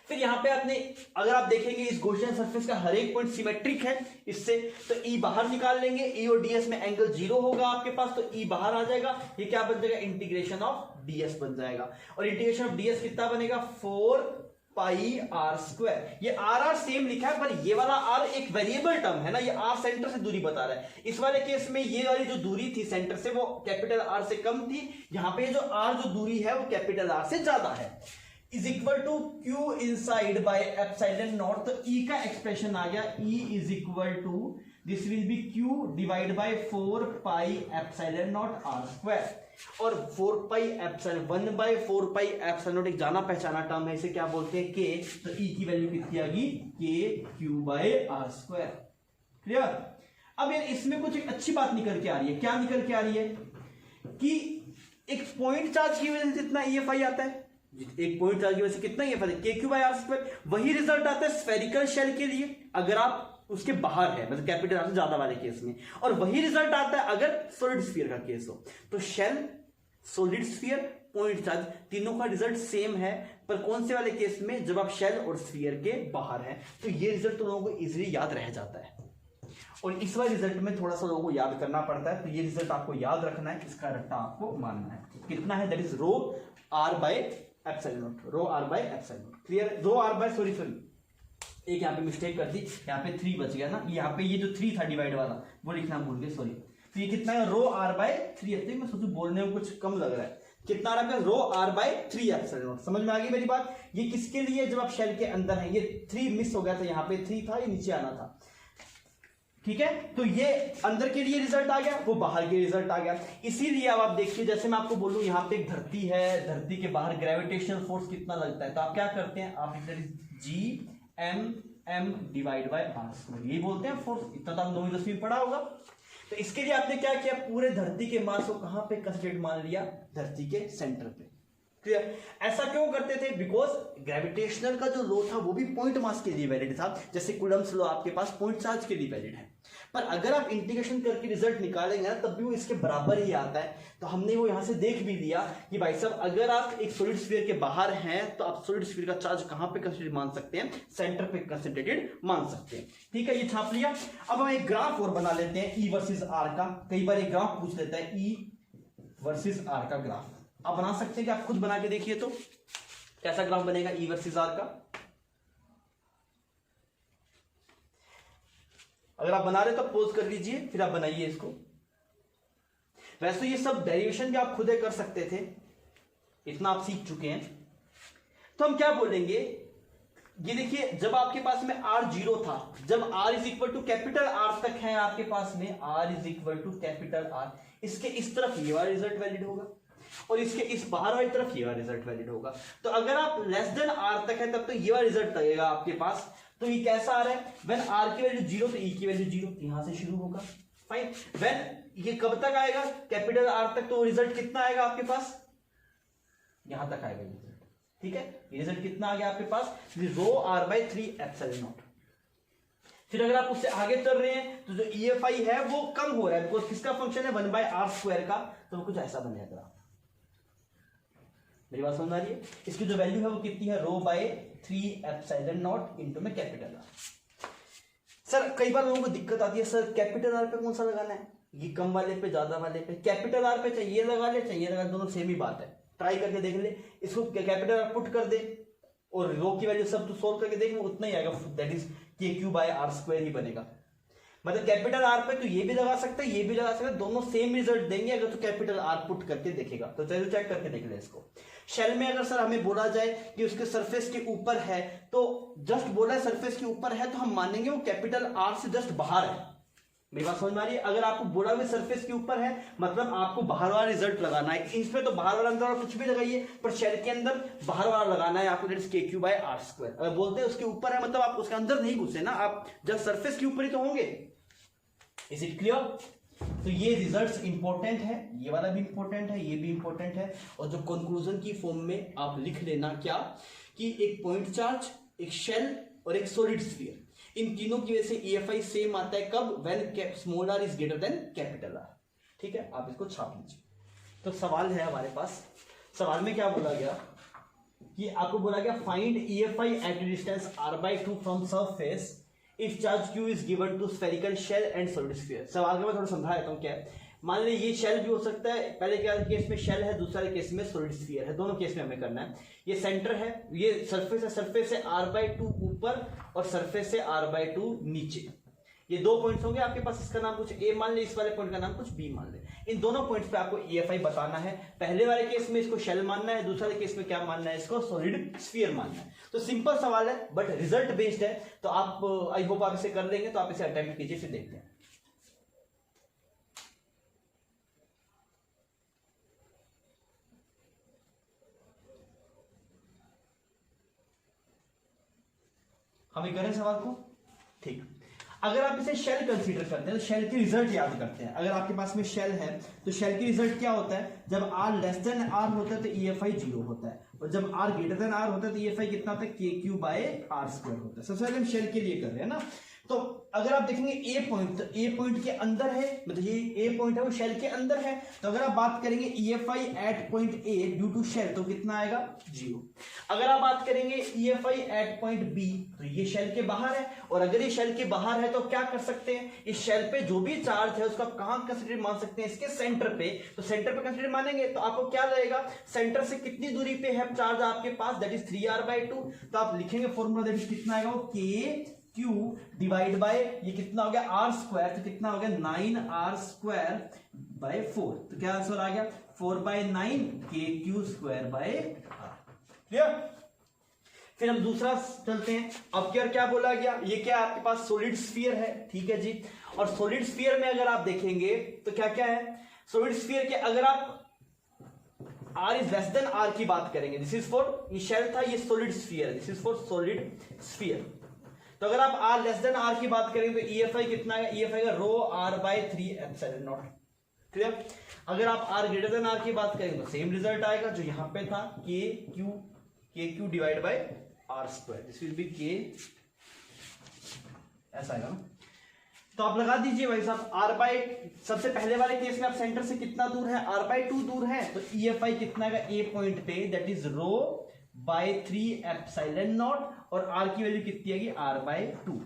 फिर यहां पे आपने अगर आप देखेंगे इस गॉसियन सरफेस का हर एक पॉइंट सिमेट्रिक है इससे, तो E बाहर निकाल लेंगे। E और ds में एंगल 0 होगा आपके पास, तो E बाहर आ जाएगा। ये क्या बन जाएगा? इंटीग्रेशन ऑफ ds बन जाएगा। और इंटीग्रेशन ऑफ ds कितना बनेगा? 4 पाई r²। ये r सेम लिखा है, पर ये वाला r एक वेरिएबल टर्म है ना, ये r सेंटर से दूरी बता रहा है। इस वाले केस में ये वाली जो दूरी थी सेंटर से वो कैपिटल R से कम थी, यहां पे जो r जो दूरी है वो कैपिटल R से ज्यादा है। Is equal to Q inside by epsilon not. तो E का एक्सप्रेशन आ गया, E is equal to this will be Q divide by 4 pi epsilon naught R square, और 4 pi epsilon 1 by 4 pi epsilon naught एक जाना पहचाना term है, इसे क्या बोलते हैं के, तो ई की वैल्यू कितनी आ गई K Q by R square. Clear. अब यार इसमें कुछ एक अच्छी बात निकल के आ रही है, क्या निकल के आ रही है कि एक पॉइंट चार्ज की वजह से जितना ईएफआई आता है, एक पॉइंट चार्ज की वजह से कितना ईएफआई के क्यू बाय आर स्क्वायर, वही रिजल्ट आता है स्फेरिकल शेल के लिए अगर आप उसके बाहर है, मतलब कैपिटल आर से ज्यादा वाले केस में, और वही रिजल्ट आता है अगर सॉलिड स्फीयर का केस हो। तो shell, solid sphere, point charge तीनों का रिजल्ट सेम है, पर कौन से वाले केस में, जब आप शेल और स्फीयर के बाहर हैं। तो ये रिजल्ट तो लोगों को इजीली याद रह जाता है, और इस वाले रिजल्ट में थोड़ा सा लोगों को याद करना पड़ता है। तो ये रिजल्ट आपको याद रखना है, इसका रट्टा आपको मानना है। कितना है, that is rho R by epsilon naught, rho R by epsilon not. Clear. Rho R by, sorry एक यहाँ पे मिस्टेक कर दी, यहाँ पे 3 बच गया ना, यहाँ पे ये जो 3 था डिवाइड वाला वो लिखना भूल गए, सॉरी। तो ये कितना है, रो आर बाय 3 है। मैं सोचू बोलने में कुछ कम लग रहा है, कितना आ रहा है, रो आर बाय 3 एप्सिलॉन नॉट। समझ में आ गई मेरी बात। ये किसके लिए, जब आप शेल के अंदर है, ये 3 मिस हो गया था, यहाँ पे 3 था, ये नीचे आना था। ठीक है, तो ये अंदर के लिए रिजल्ट आ गया, वो बाहर के रिजल्ट आ गया। इसीलिए अब आप देखिए, जैसे मैं आपको बोलूं यहाँ पे एक धरती है, धरती के बाहर ग्रेविटेशनल फोर्स कितना लगता है, तो आप क्या करते हैं, आप G M divide by R square, यही बोलते हैं फोर्स। इतना तो आप 9वीं 10वीं में पढ़ा होगा। तो इसके लिए आपने क्या किया, पूरे धरती के मास को कहां पे कंसंट्रेट मान लिया, धरती के सेंटर पे। क्लियर। ऐसा क्यों करते थे, बिकॉज ग्रेविटेशनल का जो लो था वो भी पॉइंट मास के लिए वैलिड था, जैसे कूलम्ब्स लो आपके पास पॉइंट चार्ज के लिए वैलिड है। पर अगर आप इंटीग्रेशन करके रिजल्ट निकालेंगे ना, तब भी वो इसके बराबर ही आता है। तो हमने वो यहां से देख भी लिया कि भाई साहब, अगर आप एक सॉलिड स्फीयर के बाहर हैं तो आप सॉलिड स्फीयर का चार्ज कहां पे कंसंट्रेटेड मान सकते हैं, सेंटर पे कंसंट्रेटेड मान सकते हैं। ठीक है, ये छाप लिया। अब हम एक ग्राफ और बना लेते हैं ई वर्सेस आर का। कई बार एक ग्राफ पूछ लेता है, ई वर्सेस आर का ग्राफ आप बना सकते हैं कि आप खुद बना के देखिए तो कैसा ग्राफ बनेगा ई वर्सेस आर का। अगर आप बना रहे तो पॉज कर लीजिए, फिर आप बनाइए इसको। वैसे ये सब डेरिवेशन भी आप खुद कर सकते थे, इतना आप सीख चुके हैं। तो हम क्या बोलेंगे, ये देखिए, जब आपके पास में r 0 था, जब r is equal to capital R तक है आपके पास में, r is equal to capital R, इसके इस तरफ ये वाला रिजल्ट वैलिड होगा और इसके इस बाहर वाली तरफ ये वाला रिजल्ट वैलिड होगा। तो अगर आप लेस देन r तक है तब तो ये वाला रिजल्ट लगेगा आपके पास। तो ये कैसा आ रहा है, व्हेन r की वैल्यू 0 तो e की वैल्यू 0, यहां से शुरू होगा। फाइन। व्हेन ये कब तक आएगा, कैपिटल R तक, तो रिजल्ट कितना आएगा आपके पास, यहां तक आएगा रिजल्ट। ठीक है, ये रिजल्ट कितना आ गया आपके पास, रो r बाय 3 एप्सिलॉन नॉट। फिर अगर आप उससे आगे चल रहे हैं तो जो EFI है वो कम हो रहा है, बिकॉज किसका फंक्शन है, 1 बाय आर स्क्वायर का, तो वो कुछ ऐसा बनेगा। मेरी बात समझ आ रही है। इसकी जो वैल्यू है वो कितनी है, रो बाय 3 एप्सिलॉन नॉट इनटू में कैपिटल R। सर कई बार लोगों को दिक्कत आती है, सर कैपिटल R पे कौन सा लगाना है, ये कम वाले पे ज्यादा वाले पे, कैपिटल R पे चाहिए लगा ले, चाहिए लगा, दोनों सेम ही बात है। ट्राई करके देख ले, इसको कैपिटल R पुट कर दे और रो की वैल्यू सब तो सोल्व करके देख, उतना ही आएगा, दैट इज के क्यू बाय आर स्क्वायर ही बनेगा। मतलब कैपिटल R पे तो ये भी लगा सकते हैं, ये भी लगा सकते हैं, दोनों सेम रिजल्ट देंगे अगर तो कैपिटल R पुट करके देखेगा। तो चलो चेक करके देख ले इसको। शेल में अगर सर हमें बोला जाए कि उसके सरफेस के ऊपर है, तो जस्ट बोला है सरफेस के ऊपर है, तो हम मानेंगे वो कैपिटल R से जस्ट बाहर है। मेरी बात समझ में आ रही है। अगर आपको बोला हुआ सरफेस के ऊपर है, मतलब आपको बाहर वाला रिजल्ट लगाना है। इसमें तो बाहर वाला अंदर कुछ भी लगाइए, पर शेल के अंदर बाहर वाला लगाना है आपको, दैट इज के क्यू बाय आर स्क्वायर। अगर बोलते हैं उसके ऊपर है, मतलब आप उसके अंदर नहीं घुसे ना, आप जस्ट सरफेस के ऊपर ही तो होंगे। Is it clear? तो ये रिजल्ट्स इंपॉर्टेंट है, ये वाला भी इंपॉर्टेंट है, ये भी इंपॉर्टेंट है। और जो कंक्लूजन की फॉर्म में आप लिख लेना क्या, कि एक पॉइंट चार्ज, एक शेल और एक सॉलिड स्फीयर, इन तीनों की वजह से EFI सेम आता है कब, when small r is greater then capital R। ठीक है, आप इसको छाप लीजिए। तो सवाल है हमारे पास, सवाल में क्या बोला गया कि आपको बोला गया find EFI at distance r/2 from surface if charge q is given to spherical shell and solid sphere. सवाल के मैं थोड़ा समझा देता हूं क्या है। मान लीजिए ये शेल भी हो सकता है, पहले क्या केस में शेल है, दूसरे केस में सॉलिड स्फीयर है, दोनों केस में हमें करना है। ये सेंटर है, ये सरफेस है, सरफेस से r/2 ऊपर और सरफेस से r/2 नीचे। ये दो पॉइंट्स होंगे आपके पास, इसका नाम कुछ a मान ले, इस वाले पॉइंट का नाम कुछ b मान ले। इन दोनों पॉइंट्स पे आपको EFI बताना है। पहले वाले केस में इसको शेल मानना है, दूसरे केस में क्या मानना है, इसको सॉलिड स्फीयर मानना है। तो सिंपल सवाल है बट रिजल्ट बेस्ड है, तो आप आई होप आप इसे कर लेंगे। तो आप इसे अटेम्प्ट कीजिए, फिर देखते हैं। हम ये करें सवाल को, ठीक। अगर आप इसे शेल कंसीडर करते हैं तो शेल के रिजल्ट याद करते हैं। अगर आपके पास में शेल है तो शेल के रिजल्ट क्या होता है, जब r लेस देन r होता है तो EFI 0 होता है, और जब r ग्रेटर देन r होता है तो EFI कितना होता है, KQ बाय r स्क्वायर होता है। सबसे पहले हम शेल के लिए कर रहे हैं ना, तो अगर आप देखेंगे ए पॉइंट, तो ए पॉइंट के अंदर है, मतलब ये ए पॉइंट है वो शेल के अंदर है, तो अगर आप बात करेंगे EFI at point A due to shell तो कितना आएगा, 0। अगर आप बात करेंगे EFI एट पॉइंट बी तो ये शेल के बाहर है, और अगर ये शेल के बाहर है तो क्या कर सकते हैं, इस शेल पे जो भी चार्ज है उसका कहां कंसीडर मान सकते हैं, इसके सेंटर पे। तो सेंटर पे कंसीडर मानेंगे तो आपको क्या लगेगा, सेंटर से कितनी दूरी पे है चार्ज आपके पास, दैट इज 3r/2। तो आप लिखेंगे फॉर्मूला, दैट इज कितना आएगा, KQ डिवाइड बाय ये कितना हो गया r स्क्वायर, तो कितना हो गया 9r²/4। तो क्या आंसर आ गया 4/9 KQ square by r। Clear. फिर हम दूसरा चलते हैं। अब क्या बोला गया, ये क्या आपके पास सॉलिड स्फीयर है, ठीक है जी। और सॉलिड स्फीयर में अगर आप देखेंगे तो क्या क्या है, सॉलिड स्फीयर के अगर आप r is less than r की बात करेंगे, दिस इज फॉर, ये शेल था, ये सॉलिड स्फीयर है, this is for solid sphere. तो अगर आप r लेस देन r की बात करेंगे तो EFI कितना है, EFI का ρr/3ε0। क्लियर। अगर आप r ग्रेटर देन r की बात करेंगे तो सेम रिजल्ट आएगा जो यहां पे था, KQ divide bye r square, this will B K, ऐसा आएगा ना। तो आप लगा दीजिए भाई साहब, सबसे पहले वाले केस में आप सेंटर से कितना दूर है, r/2 दूर है, तो EFI कितना आएगा ए पॉइंट पे, दैट इज ρ/3ε0, और r की वैल्यू कितनी आएगी, r/2।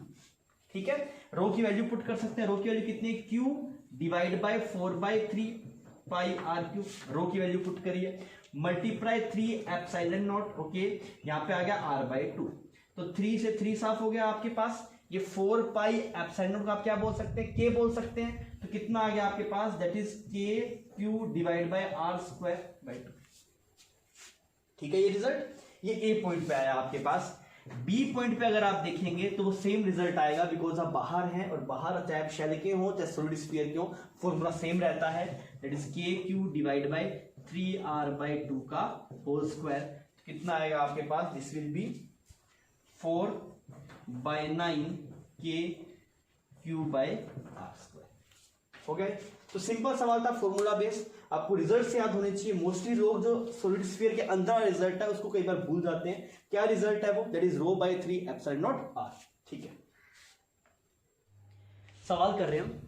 ठीक है, रो की वैल्यू पुट कर सकते हैं, रो की वैल्यू कितनी है, Q डिवाइड बाय 4/3πr3, रो की वैल्यू पुट करिए, मल्टीप्लाई 3ε0, ओके, यहां पे आ गया r/2। तो 3 से 3 साफ हो गया आपके पास, ये 4πε0 को आप क्या बोल सकते हैं, K बोल सकते हैं। तो कितना आ गया आपके पास, that is KQ divide by r²/2। ठीक है, ये रिजल्ट ये ए पॉइंट पे आया आपके पास। बी पॉइंट पे अगर आप देखेंगे तो वो सेम रिजल्ट आएगा, बिकॉज आप बाहर हैं, और बाहर चाहे आप शेल के हो चाहे सॉलिड स्फीयर के हो, फॉर्मूला सेम रहता है, that is KQ divide by 3r/2 का होल स्क्वायर। कितना आएगा आपके पास, this will be 4/9 KQ by r²। हो गया। तो सिंपल सवाल था, फॉर्मूला बेस्ड, आपको रिजल्ट से याद होने चाहिए। मोस्टली लोग जो सॉलिड स्फीयर के अंदर रिजल्ट है उसको कई बार भूल जाते हैं। क्या रिजल्ट है वो, दैट इज ρ/3ε0r। ठीक है, सवाल कर रहे हैं हम।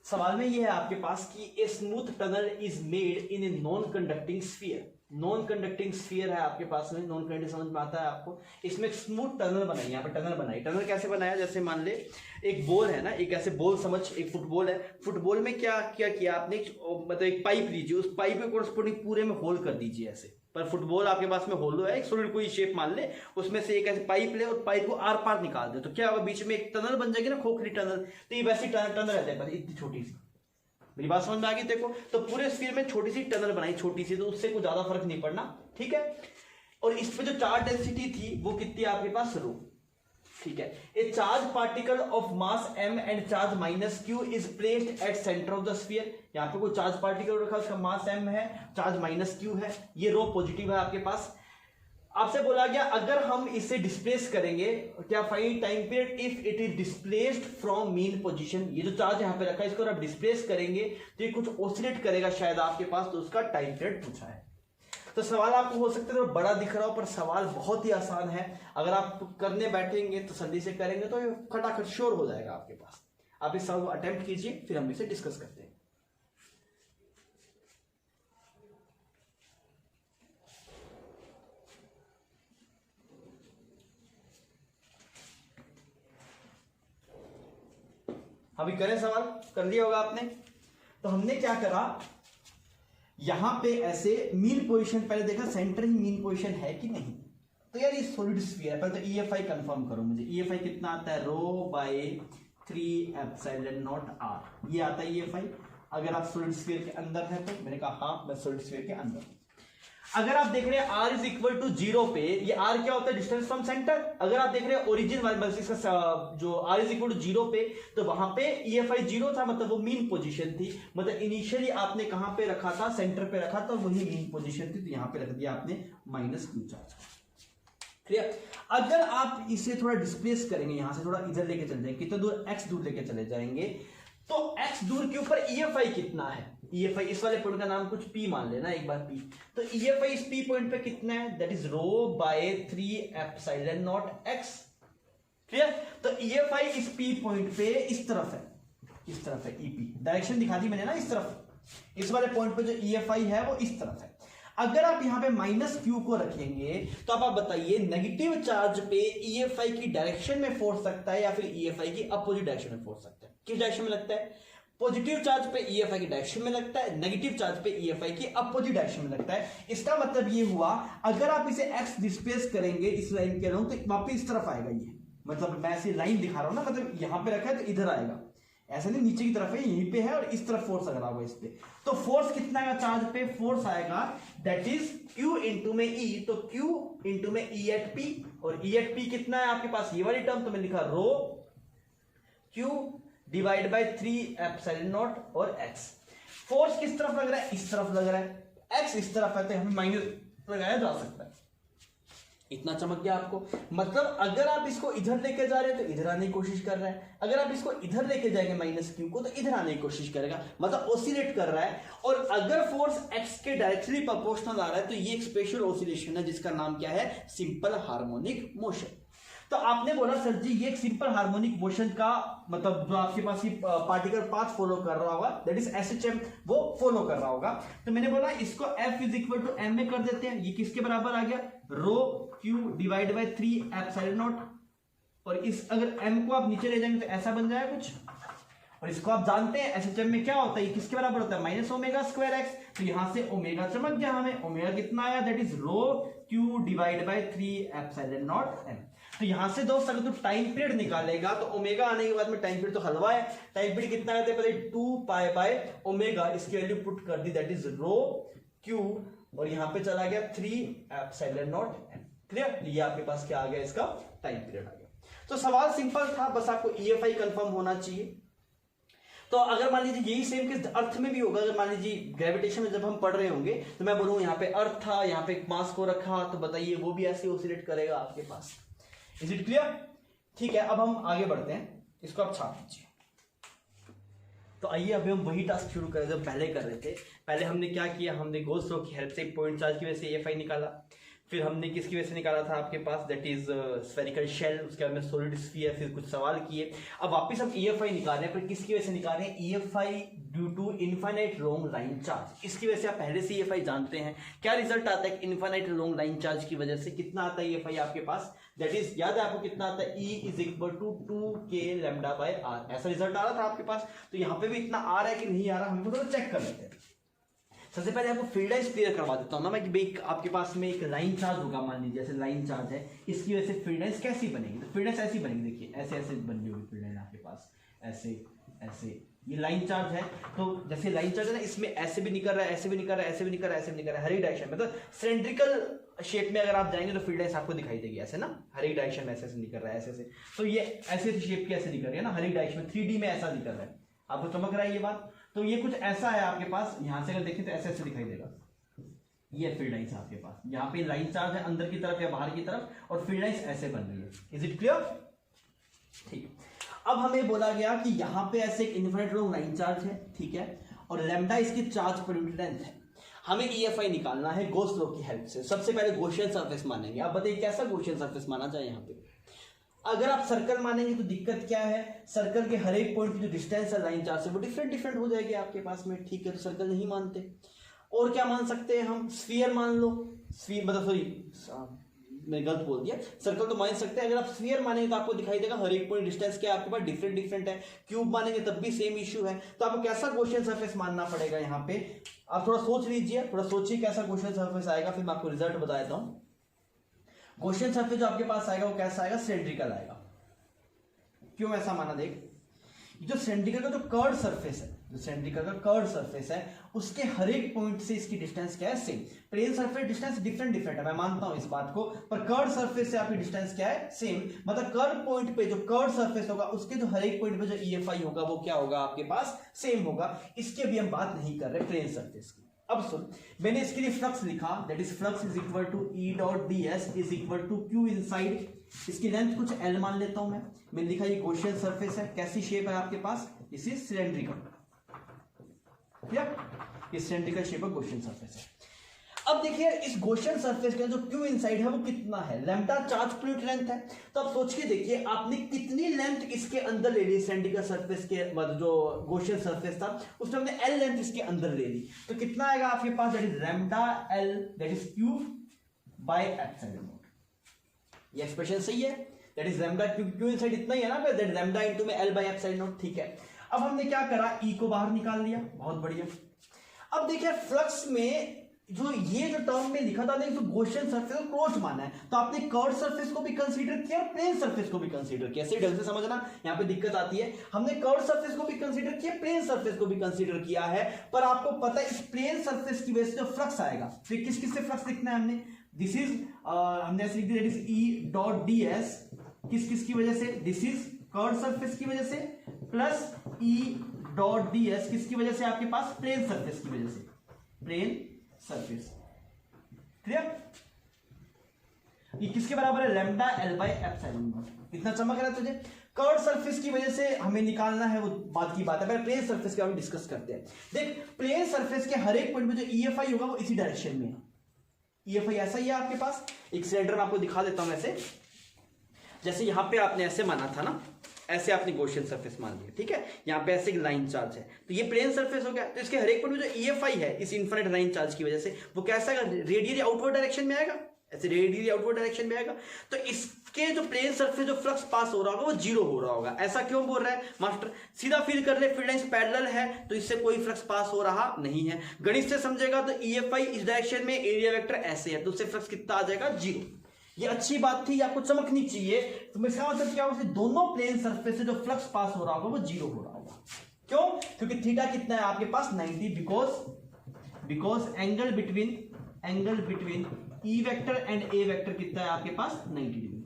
सवाल में ये है आपके पास कि a smooth tunnel is made in a non conducting sphere. Non conducting sphere है आपके पास में, नॉन कंडक्टिंग समझ में आता है आपको। इसमें एक स्मूथ टनल बनाई, यहाँ पे टनल बनाई। टनल कैसे बनाया, जैसे मान ले एक बॉल है ना, एक ऐसे बॉल समझ, एक फुटबॉल है, फुटबॉल में क्या किया आपने, मतलब एक पाइप लीजिए, उस पाइप के कोरस्पोंडिंग पूरे में होल कर दीजिए ऐसे। पर फुटबॉल आपके पास में होल है, एक सॉलिड कोई शेप मान ले, उसमें से एक ऐसे पाइप ले और पाइप को आर पार निकाल दे, तो क्या होगा, बीच में एक टनल बन जाएगी ना, खोखली टनल। तो ये वैसी टनल रहता है, इतनी छोटी सी। मेरी बात समझ में आ गई। देखो, तो पूरे स्फीयर में छोटी सी टनल बनाई, छोटी सी, तो उससे कुछ ज्यादा फर्क नहीं पड़ना। ठीक है, और इस पे जो चार्ज डेंसिटी थी वो कितनी आपके पास, रो। ठीक है, ए charge particle of mass m and charge -q is placed at centre of the sphere. यहाँ पे कोई चार्ज पार्टिकल रखा, उसका मास m है, चार्ज -q है, ये रो पॉजिटिव है आपके पास। आपसे बोला गया अगर हम इसे डिस्प्लेस करेंगे, क्या find time period if it is displaced from mean position. ये जो चार्ज यहाँ पे रखा है, इसको आप डिस्प्लेस करेंगे तो ये कुछ ऑसिलेट करेगा शायद आपके पास, तो उसका टाइम पीरियड पूछा है। तो सवाल आपको हो सकता है तो बड़ा दिख रहा हो, पर सवाल बहुत ही आसान है। अगर आप करने बैठेंगे तो जल्दी से करेंगे तो ये खटाखट श्योर हो जाएगा आपके पास। आप इस सवाल को अटेम्प्ट कीजिए, फिर हम इसे डिस्कस करते हैं। अभी करें, सवाल कर लिया होगा आपने। तो हमने क्या करा, यहां पे ऐसे मीन पोजीशन पहले देखा, सेंटर ही मीन पोजीशन है कि नहीं। तो यार ये सॉलिड स्फीयर है, पहले तो EFI कंफर्म करो मुझे। EFI कितना आता है, ρ/3ε0r, ये आता है EFI। अगर आप सॉलिड स्फीयर के अंदर है तो मैंने कहा हाँ, मैं सॉलिड स्फीयर के अंदर। अगर आप देख रहे हैं r इज इक्वल टू 0 पे, ये r क्या होता है, डिस्टेंस फ्रॉम सेंटर। अगर आप देख रहे हैं ओरिजिन इसका जो r इज इक्वल टू 0 पे, तो वहां पे EFI 0 था, मतलब वो मीन पोजीशन थी। मतलब इनिशियली आपने कहां पे रखा था, सेंटर पे रखा था, वही मीन पोजीशन थी, तो यहां पे रख दिया आपने -q चार्ज। क्लियर। अगर आप इसे थोड़ा डिस्प्लेस करेंगे, यहां से थोड़ा इधर लेके चल जाएंगे, कितना दूर, x दूर लेके चले जाएंगे, तो x दूर के ऊपर EFI कितना है, EFI इस वाले पॉइंट का नाम कुछ P मान लेना एक बार P, तो EFI इस P पॉइंट पे कितना है, that is rho by 3 epsilon naught x। क्लियर। तो EFI इस P पॉइंट पे इस तरफ है, इस तरफ है, EP डायरेक्शन दिखा दी मैंने ना, इस तरफ, इस वाले पॉइंट पे जो EFI है वो इस तरफ है। अगर आप यहां पे -q को रखेंगे तो आप बताइए नेगेटिव चार्ज पे EFI की डायरेक्शन में फोर्स लगता है या फिर EFI की अपोजिट डायरेक्शन में फोर्स लगता है? किस डायरेक्शन में लगता है? पॉजिटिव चार्ज पे EFI की डायरेक्शन में लगता है, नेगेटिव चार्ज पे EFI की अपोजिट डायरेक्शन में लगता है। इसका मतलब ये हुआ, अगर आप इसे x डिस्प्लेस करेंगे इस लाइन के अराउंड तो वापस इस तरफ आएगा ये, मतलब मैं ऐसी लाइन दिखा रहा हूं ना, मतलब यहां पे रखा है तो इधर आएगा, ऐसा नहीं नीचे की तरफ है, यहीं पे है और इस तरफ फोर्स अगर होगा इस पे, तो फोर्स कितना आएगा चार्ज पे, फोर्स आएगा दैट इज Q इंटू में E, तो Q इंटू में E एट P, और E एट P कितना है आपके पास, ये वाली टर्म तो मैंने लिखा रो Q divide by 3 epsilon nought और x। फोर्स किस तरफ लग रहा है, इस तरफ लग रहा है, x इस तरफ है तो हमें माइनस लगाया जा सकता है। इतना चमक गया आपको, मतलब अगर आप इसको इधर लेके जा रहे हैं तो इधर आने की कोशिश कर रहा है, अगर आप इसको इधर लेके जाएंगे -q को तो इधर आने की कोशिश करेगा, मतलब ऑसिलेट कर रहा है। और अगर फोर्स x के डायरेक्टली प्रोपोर्शनल आ रहा है तो ये एक स्पेशल ऑसिलेशन है जिसका नाम क्या है, सिंपल हार्मोनिक मोशन। तो आपने बोला सर जी ये एक सिंपल हार्मोनिक मोशन का मतलब जो आपके पास ये पार्टिकल पाथ फॉलो कर रहा होगा दैट इज SHM, वो फॉलो कर रहा होगा। तो मैंने बोला इसको F is equal to M में कर देते हैं, ये किसके बराबर आ गया, रो Q divide by 3 epsilon nought, और इस अगर M को आप नीचे ले जाएंगे तो ऐसा बन जाएगा कुछ, और इसको आप जानते हैं SHM में क्या होता है, ये किसके बराबर होता है, माइनस ओमेगा स्क्वायर एक्स, तो यहां से ओमेगा चमक गया हमें, ओमेगा कितना आया, that is rho Q divide by 3 epsilon naught M। तो यहां से दोस्त अगर तू टाइम पीरियड निकालेगा तो ओमेगा आने के बाद में टाइम पीरियड तो हलवा है, टाइम पीरियड कितना आया था पहले 2 पाई बाय ओमेगा, इसकी वैल्यू पुट कर दी दैट इज रो Q, और यहां पे चला गया 3 एप्सिलॉन नॉट M। क्लियर, ये आपके पास क्या आ गया, इसका टाइम पीरियड आ गया। तो सवाल सिंपल था, बस आपको EFI कंफर्म होना चाहिए। तो अगर मान लीजिए यही सेम किस अर्थ में भी होगा, अगर मान लीजिए ग्रेविटेशन में जब हम पढ़ रहे होंगे तो मैं बोलूँ यहाँ पे अर्थ था, यहाँ पे मास को रखा, तो बताइए वो भी ऐसे ऑसिलेट करेगा आपके पास। Is it clear? ठीक है, अब हम आगे बढ़ते हैं, इसको आप छाप दीजिए। तो आइए अभी हम वही टास्क शुरू करें जो पहले कर रहे थे। पहले हमने क्या किया, हमने गॉस लॉ की हेल्प से पॉइंट चार्ज की वजह से EFI निकाला, फिर हमने किसकी वजह से निकाला था आपके पास, दैट इज स्फेरिकल शेल, उसके बाद में सॉलिड स्फीयर, फिर कुछ सवाल किए। अब वापस हम EFI निकाल रहे हैं, पर किसकी वजह से निकाल रहे हैं, EFI due to infinite long line charge. इसकी वजह से आप पहले से EFI जानते हैं, क्या रिजल्ट आता है इनफाइनाइट लॉन्ग लाइन चार्ज की वजह से, कितना आता है EFI आपके पास, दैट इज याद है आपको कितना आता है, E is equal to 2k lambda by r, ऐसा रिजल्ट आ रहा था आपके पास। तो यहाँ पे भी इतना आ रहा है कि नहीं आ रहा, हमको तो चेक कर लेते हैं। सबसे पहले आपको फील्ड लाइंस क्लियर करवा देता हूं ना मैं कि भाई आपके पास में एक लाइन चार्ज होगा, मान लीजिए जैसे लाइन चार्ज है, इसकी वजह से फील्ड लाइंस कैसी बनेगी, तो फील्ड लाइंस ऐसी बनेगी, देखिए ऐसे ऐसे बन रही होगी फील्ड लाइन आपके पास, ऐसे ऐसे, ये लाइन चार्ज है। तो जैसे लाइन चार्ज है ना, इसमें ऐसे भी निकल रहा है, ऐसे भी निकल रहा है, ऐसे भी निकल रहा है, ऐसे भी निकल रहा है, हर एक डायरेक्शन में, मतलब सिलेंड्रिकल शेप में अगर आप जाएंगे तो फील्ड लाइंस आपको दिखाई देगी ऐसे ना, हर एक डायरेक्शन में ऐसे ऐसे निकल रहा है, ऐसे ऐसे। तो ये ऐसे शेप की ऐसे निकल रही है ना, हर एक डायरेक्शन में 3D में ऐसा निकल रहा है, आपको चमक रहा है ये बात। तो ये कुछ ऐसा है आपके पास, यहां से अगर देखें तो ऐसे ऐसे दिखाई देगा, ये फील्ड लाइंस आपके पास, यहाँ पे लाइन चार्ज है अंदर की तरफ या बाहर की तरफ, और फील्ड लाइंस ऐसे बन रही है। Is it clear? ठीक, अब हमें बोला गया कि यहाँ पे ऐसे एक इनफिनिट लॉन्ग लाइन चार्ज है, ठीक है, और लैम्डा इसकी चार्ज पर यूनिट लेंथ है। हमें EFI निकालना है गॉस लॉ की हेल्प से। सबसे पहले गॉसियन सरफेस मानेंगे। आप बताइए कैसा गॉसियन सरफेस माना जाए यहाँ पे। अगर आप सर्कल मानेंगे तो दिक्कत क्या है, सर्कल के हर एक पॉइंट की जो डिस्टेंस है लाइन चार्ज से वो डिफरेंट डिफरेंट हो जाएगी आपके पास में, ठीक है, तो सर्कल नहीं मानते। और क्या मान सकते हैं हम, स्फीयर मान लो, स्फीयर मतलब सॉरी मैं गलत बोल दिया, सर्कल तो मान सकते हैं। अगर आप स्फीयर मानेंगे तो आपको दिखाई देगा हर एक पॉइंट डिस्टेंस क्या आपके पास डिफरेंट डिफरेंट है। क्यूब मानेंगे तब भी सेम इश्यू है। तो आपको कैसा गॉसियन सरफेस मानना पड़ेगा यहाँ पे, आप थोड़ा सोच लीजिए, थोड़ा सोचिए कैसा गॉसियन सरफेस आएगा, फिर मैं आपको रिजल्ट बता देता हूँ। गॉसियन सरफेस जो आपके पास आएगा वो कैसा आएगा, सिलेंड्रिकल आएगा। क्यों ऐसा माना, देख जो सिलेंड्रिकल का जो कर्व सरफेस है, जो सिलेंड्रिकल का कर्व सरफेस है उसके हर एक पॉइंट से इसकी डिस्टेंस क्या है, same. Plane surface distance different different है, मैं मानता हूं इस बात को, पर कर्व सरफेस से आपकी डिस्टेंस क्या है, सेम। मतलब कर्व पॉइंट पे जो कर्व सरफेस होगा उसके जो हर एक पॉइंट पे जो EFI होगा वो क्या होगा आपके पास, सेम होगा। इसकी अभी हम बात नहीं कर रहे प्लेन सरफेस की, अब सुन, मैंने इसके लिए फ्लक्स लिखा, that is flux is equal to E dot D S is equal to Q inside. इसकी लेंथ कुछ एल मान लेता हूं मैंने लिखा ये गॉसियन सरफेस है। कैसी शेप है आपके पास, दिस इज सिलेंड्रिकल, ये cylindrical shape of Gaussian surface है। अब देखिए इस गॉसियन सरफेस का जो क्यू इनसाइड है वो कितना है, lambda charge per unit length है। तो आप सोच के देखिए आपने कितनी लेंथ इसके अंदर ले ली, सिलेंड्रिकल सरफेस के मतलब जो गॉसियन सरफेस था उसमें हमने एल लेंथ इसके अंदर ले ली, तो कितना आएगा आपके पास, that is lambda L that is Q by epsilon not. ये एक्सप्रेशन सही है, that is lambda Q inside इतना ही है ना, दैट लैम्डा इनटू में एल बाय एप्सिलॉन नॉट। ठीक है, अब हमने क्या करा, ई को बाहर निकाल लिया, बहुत बढ़िया। अब देखिए फ्लक्स में जो ये जो टर्म में लिखा था ना, जो गॉसियन सरफेस को क्लोज माना है, तो आपने कर्व सरफेस को भी कंसीडर किया और प्लेन सरफेस को भी कंसीडर किया। सही ढंग से समझना, यहां पे दिक्कत आती है। हमने कर्व सरफेस को भी कंसीडर किया, प्लेन सरफेस को भी कंसीडर किया है, पर आपको पता है इस प्लेन सरफेस की वजह से जो फ्लक्स आएगा, फिर किस किस से फ्लक्स लिखना है हमने, दिस इज हमने ऐसे लिख दिया, that is E dot D S, किस किस की वजह से, दिस इज कर्व सरफेस की वजह से, प्लस ई डॉट डी एस किसकी वजह से, आपके पास प्लेन सरफेस की वजह से, प्लेन सरफेस। क्लियर, ये किसके बराबर है, lambda L by epsilon not. इतना चमक रहा है तुझे। कर्व सरफेस की वजह से हमें निकालना है, वो बात की बात है, पहले प्लेन सरफेस के बारे में डिस्कस करते हैं। देख प्लेन सरफेस के हर एक पॉइंट में जो ईएफआई होगा वो इसी डायरेक्शन में है। ईएफआई ऐसा ही है आपके पास, एक सिलेंडर में आपको दिखा देता हूं ऐसे, जैसे यहां पे आपने ऐसे माना था ना, ऐसे आपने गॉसियन सरफेस मान लिया, ठीक है, यहाँ पे ऐसे एक लाइन चार्ज है, तो ये प्लेन सरफेस हो गया। तो इसके हर एक पॉइंट में जो ईएफआई है इस इनफिनिट लाइन चार्ज की वजह से, वो कैसा आएगा, रेडियली आउटवर्ड डायरेक्शन में आएगा, ऐसे रेडियली आउटवर्ड डायरेक्शन में आएगा। तो इसके जो प्लेन सरफेस जो फ्लक्स पास हो रहा होगा वो जीरो हो रहा होगा। ऐसा क्यों बोल रहा है मास्टर, सीधा फील कर ले, फील्ड लाइंस पैरेलल है तो इससे कोई फ्लक्स पास हो रहा नहीं है। गणित से समझेगा तो ईएफआई इस डायरेक्शन में, एरिया वेक्टर ऐसे है, तो उससे फ्लक्स कितना आ जाएगा, जीरो। ये अच्छी बात थी, आपको चमकनी चाहिए। तो इसका मतलब क्या होगा, दोनों प्लेन सरफेस से जो फ्लक्स पास हो रहा होगा वो जीरो हो रहा होगा। क्यों, क्योंकि थीटा कितना है आपके पास 90, because angle between E vector and A vector कितना है आपके पास 90 डिग्री।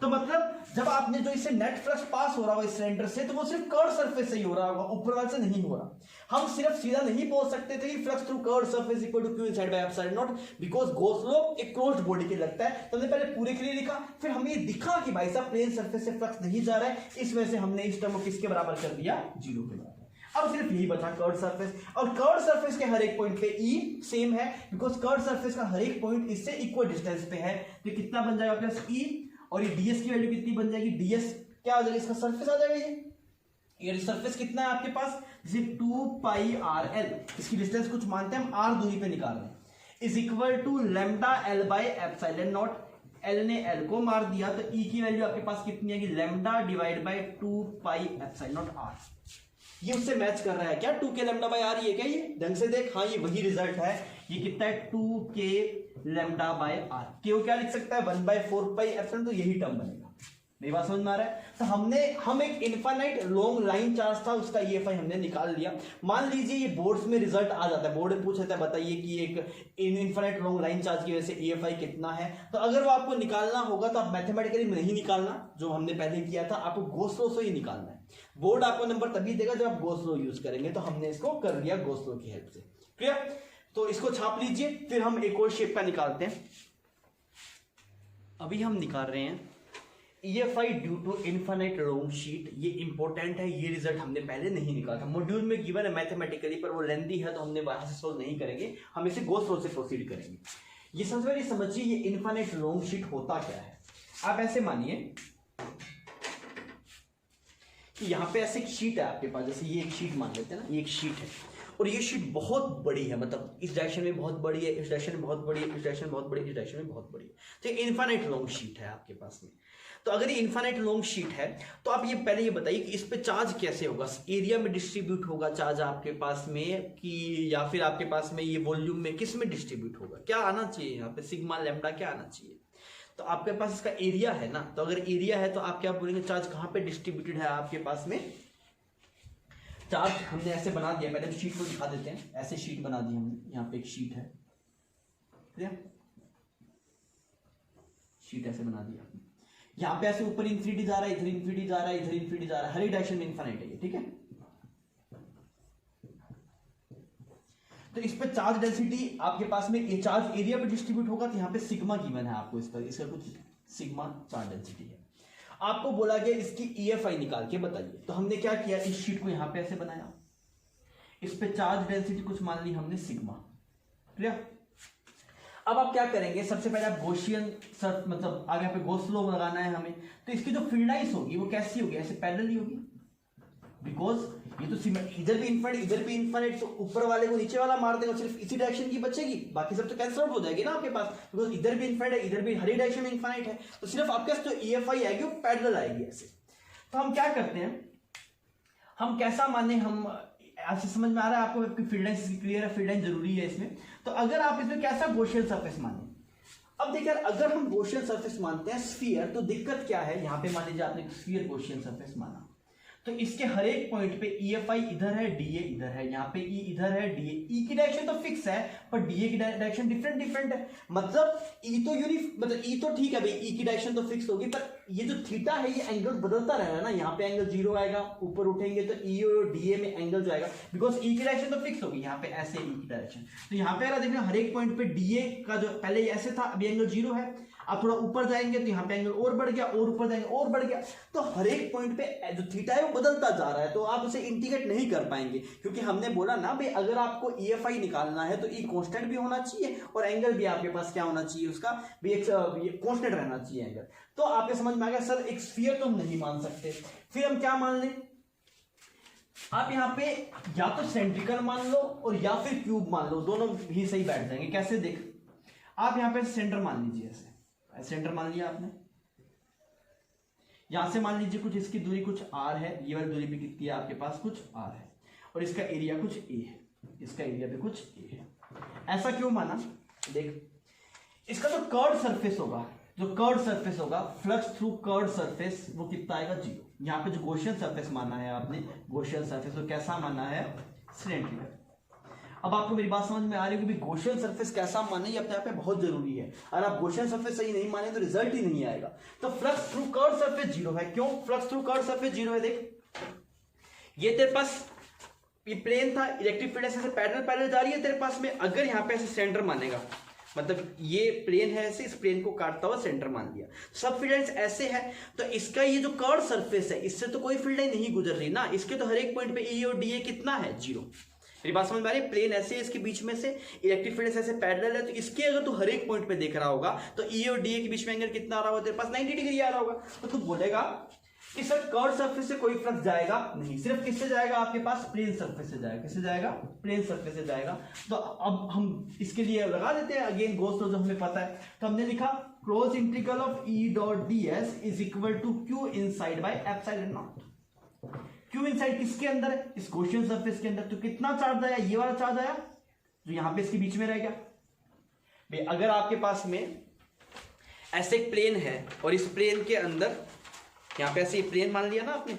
तो मतलब जब आपने जो इससे नेट फ्लक्स पास हो रहा होगा इस सिलेंडर से, तो वो सिर्फ कर्व सरफेस से ही हो रहा होगा, ऊपर वाले से नहीं हो रहा। हम सिर्फ सीधा नहीं बोल सकते थे कि flux through curve surface equal to Q inside by epsilon naught, because Gauss law एक क्लोज्ड बॉडी के लगता है। तो हमने पहले पूरे के लिए लिखा, फिर हमें ये दिखा कि भाई साहब प्लेन सरफेस से फ्लक्स नहीं जा रहा है, इस वजह से हमने इस टर्म को किसके बराबर कर दिया, जीरो के बराबर। अब सिर्फ यही बचा कर्व सरफेस, और कर्व सरफेस के हर एक पॉइंट पे ई सेम है, बिकॉज कर्व सरफेस का हर एक पॉइंट इससे इक्वल डिस्टेंस पे है। तो कितना बन जाएगा प्लस ई, और ये डीएस की वैल्यू कितनी बन जाएगी, डीएस क्या आ जाएगा, इसका सरफेस आ जाएगा। ये सरफेस कितना है आपके पास, जैसे 2 पाई आर एल, इसकी डिस्टेंस कुछ मानते हैं हम आर दूरी पे निकाल रहे हैं, is equal to lambda L by epsilon naught. L ने एल को मार दिया तो ई की वैल्यू आपके पास कितनी आएगी, lambda divide by 2 pi epsilon naught R. ये उससे मैच कर रहा है क्या, 2 के लैम्डा बाय आर, ये क्या, ये ढंग से देख, हाँ ये वही रिजल्ट है। ये कितना है 2 के लैम्डा बाय आर, क्यों क्या लिख सकता है 1/4 पाई एप्सिलॉन, तो यही टर्म बनेगा। मेरी बात समझ में आ रहा है। तो हम एक इनफाइनाइट लॉन्ग लाइन चार्ज था, उसका ईएफआई हमने निकाल लिया। मान लीजिए ये बोर्ड्स में रिजल्ट आ जाता है, बोर्ड में पूछा था बताइए कि एक इनफाइनाइट लॉन्ग लाइन चार्ज की वजह से ईएफआई कितना है, तो अगर वो आपको निकालना होगा तो आप मैथमेटिकली नहीं निकालना जो हमने पहले किया था, आपको गॉस लॉ से ही निकालना है। बोर्ड आपको नंबर तभी देगा जब आप गॉस लॉ यूज करेंगे, तो हमने इसको कर लिया गॉस लॉ की हेल्प से। क्लियर, तो इसको छाप लीजिए, फिर हम एक और शेप का निकालते हैं। अभी हम निकाल रहे हैं EFI due to infinite long sheet. ये इंपॉर्टेंट है, ये रिजल्ट हमने पहले नहीं निकाला था, मॉड्यूल में गिवन है मैथमेटिकली, पर वो लेंथी है तो हमने वहां से सोल्व नहीं करेंगे, हम इसे गॉस लॉ से प्रोसीड करेंगे। ये सबसे पहले समझिए ये इनफाइनाइट लॉन्ग शीट होता क्या है। आप ऐसे मानिए कि यहाँ पे ऐसे एक शीट है आपके पास, जैसे ये एक शीट मान लेते हैं ना, ये एक शीट है और ये शीट बहुत बड़ी है, मतलब इस डायरेक्शन में बहुत बड़ी है, इस डायरेक्शन में बहुत बड़ी है, इस डायरेक्शन में बहुत बड़ी है, इस डायरेक्शन में बहुत बड़ी है। तो इनफाइनाइट लॉन्ग शीट है आपके पास में। तो अगर ये इनफाइनाइट लॉन्ग शीट है तो आप ये पहले ये बताइए कि इस पे चार्ज कैसे होगा, एरिया में डिस्ट्रीब्यूट होगा चार्ज आपके पास में, कि या फिर आपके पास में ये वॉल्यूम में किस में डिस्ट्रीब्यूट होगा, क्या आना चाहिए यहाँ पे, सिग्मा लैम्डा क्या आना चाहिए। तो आपके पास इसका एरिया है ना, तो अगर एरिया है तो आप क्या बोलेंगे, चार्ज कहाँ पे डिस्ट्रीब्यूटेड है आपके पास में। चार्ज हमने ऐसे बना दिया, पहले तो शीट को दिखा देते हैं, ऐसे शीट बना दी हमने, यहाँ पे एक शीट है, शीट ऐसे बना दिया, यहाँ पे ऐसे ऊपर इन्फिनिटी जा रहा है, इधर इन्फिनिटी जा रहा है, इधर इन्फिनिटी जा रहा है, हर एक डायरेक्शन में इनफाइनाइट है ये, ठीक है। तो इस पे चार्ज डेंसिटी आपके पास में ये चार्ज एरिया पे डिस्ट्रीब्यूट होगा, तो यहाँ पे सिग्मा गिवन है आपको, इसका कुछ सिग्मा चार्ज डेंसिटी है। आपको बोला गया इसकी EFI निकाल के बताइए। तो हमने क्या किया, इस शीट को यहाँ पे ऐसे बनाया, इस पे चार्ज डेंसिटी कुछ मान ली हमने सिग्मा। क्लियर? अब आप क्या करेंगे, सबसे पहले आप गॉसियन सर्फ मतलब आगे पे गॉस लॉ लगाना है हमें। तो इसकी जो फील्ड लाइंस होगी वो कैसी होगी, ऐसे पैरेलल ही होगी, बिकॉज ये तो इधर भी इन्फिनिट इधर भी इन्फिनिट, तो ऊपर वाले को नीचे वाला मार देगा, सिर्फ इसी डायरेक्शन की बचेगी, बाकी सब तो कैंसिल आउट हो जाएगी ना आपके पास, बिकॉज इधर भी इन्फिनिट है इधर भी हर डायरेक्शन में इन्फिनिट है, तो सिर्फ आपके पास जो EFI आएगी वो पैरेलल आएगी ऐसे। तो हम क्या करते हैं, हम कैसा माने, हम ऐसे समझ में आ रहा है आपको, फील्ड लाइन क्लियर है, फील्ड लाइन जरूरी है इसमें। तो अगर आप इसमें कैसा गॉसियन सरफेस माने, अब देखिए अगर हम गॉसियन सरफेस मानते हैं स्फीयर, तो दिक्कत क्या है, यहां पे मान लीजिए आपने स्फीयर गॉसियन सरफेस माना, तो इसके हर एक पॉइंट पे EFI इधर है, DA इधर है, यहाँ पे E इधर है, DA E की डायरेक्शन तो फिक्स है पर DA की डायरेक्शन डिफरेंट है, मतलब E तो मतलब E तो ठीक है भाई, E की डायरेक्शन तो फिक्स होगी, पर ये जो थीटा है ये एंगल बदलता रहेगा ना, यहाँ पे एंगल 0 आएगा, ऊपर उठेंगे तो E और DA में एंगल जो आएगा, बिकॉज E की डायरेक्शन तो फिक्स होगी, यहाँ पे ऐसे E की डायरेक्शन। तो यहाँ पे अगर देखना हर एक पॉइंट पे DA का जो पहले ऐसे था अभी एंगल 0 है, आप थोड़ा ऊपर जाएंगे तो यहाँ पे एंगल और बढ़ गया, और ऊपर जाएंगे और बढ़ गया, तो हर एक पॉइंट पे जो थीटा है वो बदलता जा रहा है, तो आप उसे इंटीग्रेट नहीं कर पाएंगे, क्योंकि हमने बोला ना भाई अगर आपको EFI निकालना है तो E कांस्टेंट भी होना चाहिए और एंगल भी आपके पास क्या होना चाहिए, उसका भी एक कांस्टेंट रहना चाहिए एंगल। तो आपके समझ में आ गया सर एक स्फीयर तो हम नहीं मान सकते, फिर हम क्या मान लें, आप यहाँ पे या तो सेंट्रिकल मान लो और या फिर क्यूब मान लो, दोनों भी सही बैठ जाएंगे। कैसे, देख आप यहाँ पे सेंटर मान लीजिए, ऐसे सेंटर मान लिया आपने, यहां से मान लीजिए कुछ इसकी दूरी कुछ r है, ये वाली दूरी भी कितनी है आपके पास कुछ r है, और इसका एरिया कुछ a है, इसका एरिया भी कुछ a है। ऐसा क्यों माना, देख इसका जो कर्व्ड सरफेस होगा, फ्लक्स थ्रू कर्व्ड सरफेस वो कितना आएगा 0। यहाँ पे जो गॉसियन सरफेस माना है आपने, गॉसियन सरफेस वो कैसा माना है, सिलेंड्रिकल। अब आपको मेरी बात समझ में आ रही है कि गॉसियन सरफेस कैसा माने, ये अपने आप में बहुत जरूरी है। अगर आप गॉसियन सरफेस सही नहीं माने तो रिजल्ट ही नहीं आएगा। तो फ्लक्स थ्रू कर्व्ड सरफेस 0 है, क्यों फ्लक्स थ्रू कर्व्ड सरफेस 0 है, देख ये तेरे पास ये प्लेन था, इलेक्ट्रिक फील्ड ऐसे पैरेलल जा रही है तेरे पास में, अगर यहाँ पे ऐसे सेंटर मानेगा, मतलब ये प्लेन है ऐसे, इस प्लेन को काटता हुआ सेंटर मान लिया, सब फील्ड लाइंस ऐसे है, तो इसका ये जो कर्व सरफेस है इससे तो कोई फील्ड लाइन नहीं गुजर रही ना, इसके तो हर एक पॉइंट पे E और DA कितना है 0। मेरी बात समझ में आ रही है, प्लेन ऐसे है, इसके बीच में से इलेक्ट्रिक फील्ड ऐसे पैरेलल है, तो इसके अगर तू हर एक पॉइंट पे देख रहा होगा तो E और DA के बीच में एंगल कितना आ रहा होगा तेरे पास 90 डिग्री आ रहा होगा। तो तू बोलेगा कि सर कर्व सरफेस से कोई फ्लक्स जाएगा नहीं, सिर्फ किससे जाएगा, आपके पास प्लेन सरफेस से जाएगा। किससे जाएगा, प्लेन सरफेस से जाएगा। तो अब हम इसके लिए लगा देते हैं अगेन गॉस लॉ जो हमें पता है, तो हमने लिखा cross integral of E dot ds is equal to Q inside by epsilon naught. Q inside किसके अंदर है, इस गॉसियन सरफेस के अंदर। तो कितना चार्ज आया, ये वाला चार्ज आया जो यहां पे इसके बीच में रह गया। भाई अगर आपके पास में ऐसे एक प्लेन है और इस प्लेन के अंदर यहां पे ऐसे प्लेन मान लिया ना आपने,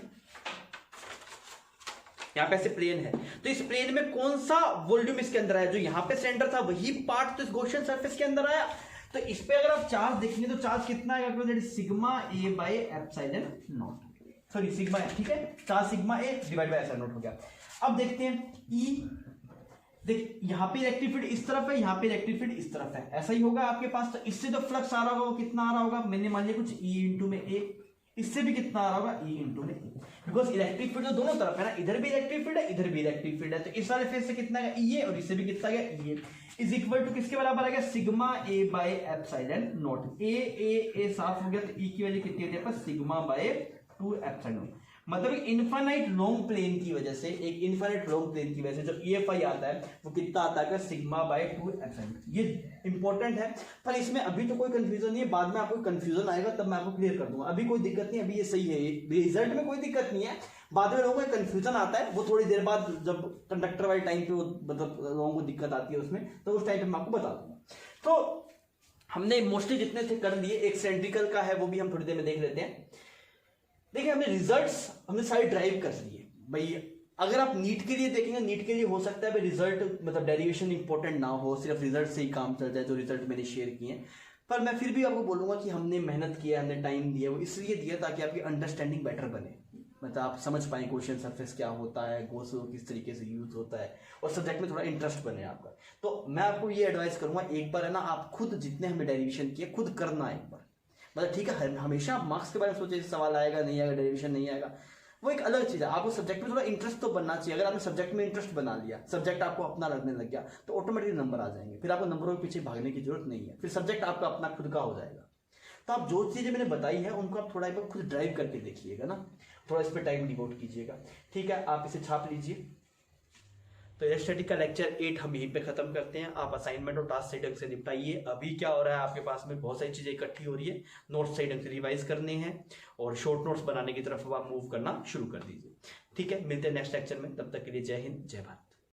यहां पे ऐसे प्लेन है, तो इस प्लेन में कौन सा वॉल्यूम इसके अंदर आया, जो यहां पे सेंटर था वही पार्ट तो इस गॉसियन सरफेस के अंदर आया। तो इस पे अगर आप चार्ज देखेंगे तो चार्ज कितना आएगा, sigma A by epsilon nought, sorry sigma A, ठीक है, charge sigma A divide by epsilon nought हो गया। अब देखते हैं E, देख यहाँ पे इलेक्ट्रिक फील्ड इस तरफ है, यहाँ पे इलेक्ट्रिक फील्ड इस तरफ है, ऐसा ही होगा आपके पास। तो इससे जो फ्लक्स आ रहा होगा वो कितना आ रहा होगा, मैंने मान लिया कुछ E इंटू में A, इससे भी कितना आ रहा होगा E इंटू में A, बिकॉज इलेक्ट्रिक फील्ड दोनों तरफ है ना, इधर भी इलेक्ट्रिक फील्ड है इधर भी इलेक्ट्रिक फील्ड है, तो इस वाले फेस से कितना है E और इससे भी कितना गया E इज इक्वल टू किसके बराबर आ गया, sigma A by epsilon nought. ए साफ हो गया, तो E की वैल्यू कितनी होती है पर सिग्मा बाय 2 एप्सिलॉन। मतलब इनफाइनाइट लॉन्ग प्लेन की वजह से, एक इनफाइनाइट लॉन्ग प्लेन की वजह से जो EFI आता है वो कितना आता है, सिग्मा बाय 2 एप्सिलॉन। ये इंपॉर्टेंट है, पर इसमें अभी तो कोई कंफ्यूजन नहीं है, बाद में आपको कंफ्यूजन आएगा तब मैं आपको क्लियर कर दूंगा। अभी कोई दिक्कत नहीं, अभी ये सही है, रिजल्ट में कोई दिक्कत नहीं है, बाद में लोगों को कंफ्यूजन आता है, वो थोड़ी देर बाद जब कंडक्टर वाले टाइम पे मतलब लोगों को दिक्कत आती है उसमें, तो उस टाइम पे मैं आपको बता दूंगा। तो हमने मोस्टली जितने थे कर लिए, एक सेंट्रिकल का है वो भी हम थोड़ी देर में देख लेते हैं। देखिए हमने रिजल्ट्स हमने सारे ड्राइव कर लिए भाई। अगर आप नीट के लिए देखेंगे, नीट के लिए हो सकता है भाई रिजल्ट मतलब डेरिवेशन इंपॉर्टेंट ना हो, सिर्फ रिजल्ट से ही काम चल जाए, जो रिजल्ट मैंने शेयर किए हैं। पर मैं फिर भी आपको बोलूंगा कि हमने मेहनत किया, हमने टाइम दिया, वो इसलिए दिया ताकि आपकी अंडरस्टैंडिंग बेटर बने। मतलब आप समझ पाए क्वेश्चन सरफेस क्या होता है, गोसो किस तरीके से यूज होता है, और सब्जेक्ट में थोड़ा इंटरेस्ट बने आपका। तो मैं आपको ये एडवाइस करूंगा, एक बार है ना आप खुद जितने हमें डेरिवेशन किए खुद करना एक बार। मतलब ठीक है, हमेशा आप मार्क्स के बारे में सोचे सवाल आएगा नहीं आएगा, डेरिवेशन नहीं आएगा, वो एक अलग चीज है। आपको सब्जेक्ट में थोड़ा इंटरेस्ट तो बनना चाहिए। अगर आपने सब्जेक्ट में इंटरेस्ट बना लिया, सब्जेक्ट आपको अपना लगने लग गया, तो ऑटोमेटिकली नंबर आ जाएंगे, फिर आपको नंबरों के पीछे भागने की जरूरत नहीं है, फिर सब्जेक्ट आपका अपना खुद का हो जाएगा। तो आप जो चीजें मैंने बताई है उनको आप थोड़ा एक बार खुद ड्राइव करके देखिएगा ना, थोड़ा इस पर टाइम डिवोट कीजिएगा। ठीक है, आप इसे छाप लीजिए। तो इलेक्ट्रिसिटी का लेक्चर 8 हम यहीं पे खत्म करते हैं। आप असाइनमेंट और टास्क सही ढंग से निपटाइए। अभी क्या हो रहा है, आपके पास में बहुत सारी चीजें इकट्ठी हो रही है, नोट्स सही ढंग से रिवाइज करने हैं और शॉर्ट नोट्स बनाने की तरफ आप मूव करना शुरू कर दीजिए। ठीक है, मिलते हैं नेक्स्ट लेक्चर में, तब तक के लिए जय हिंद जय भारत।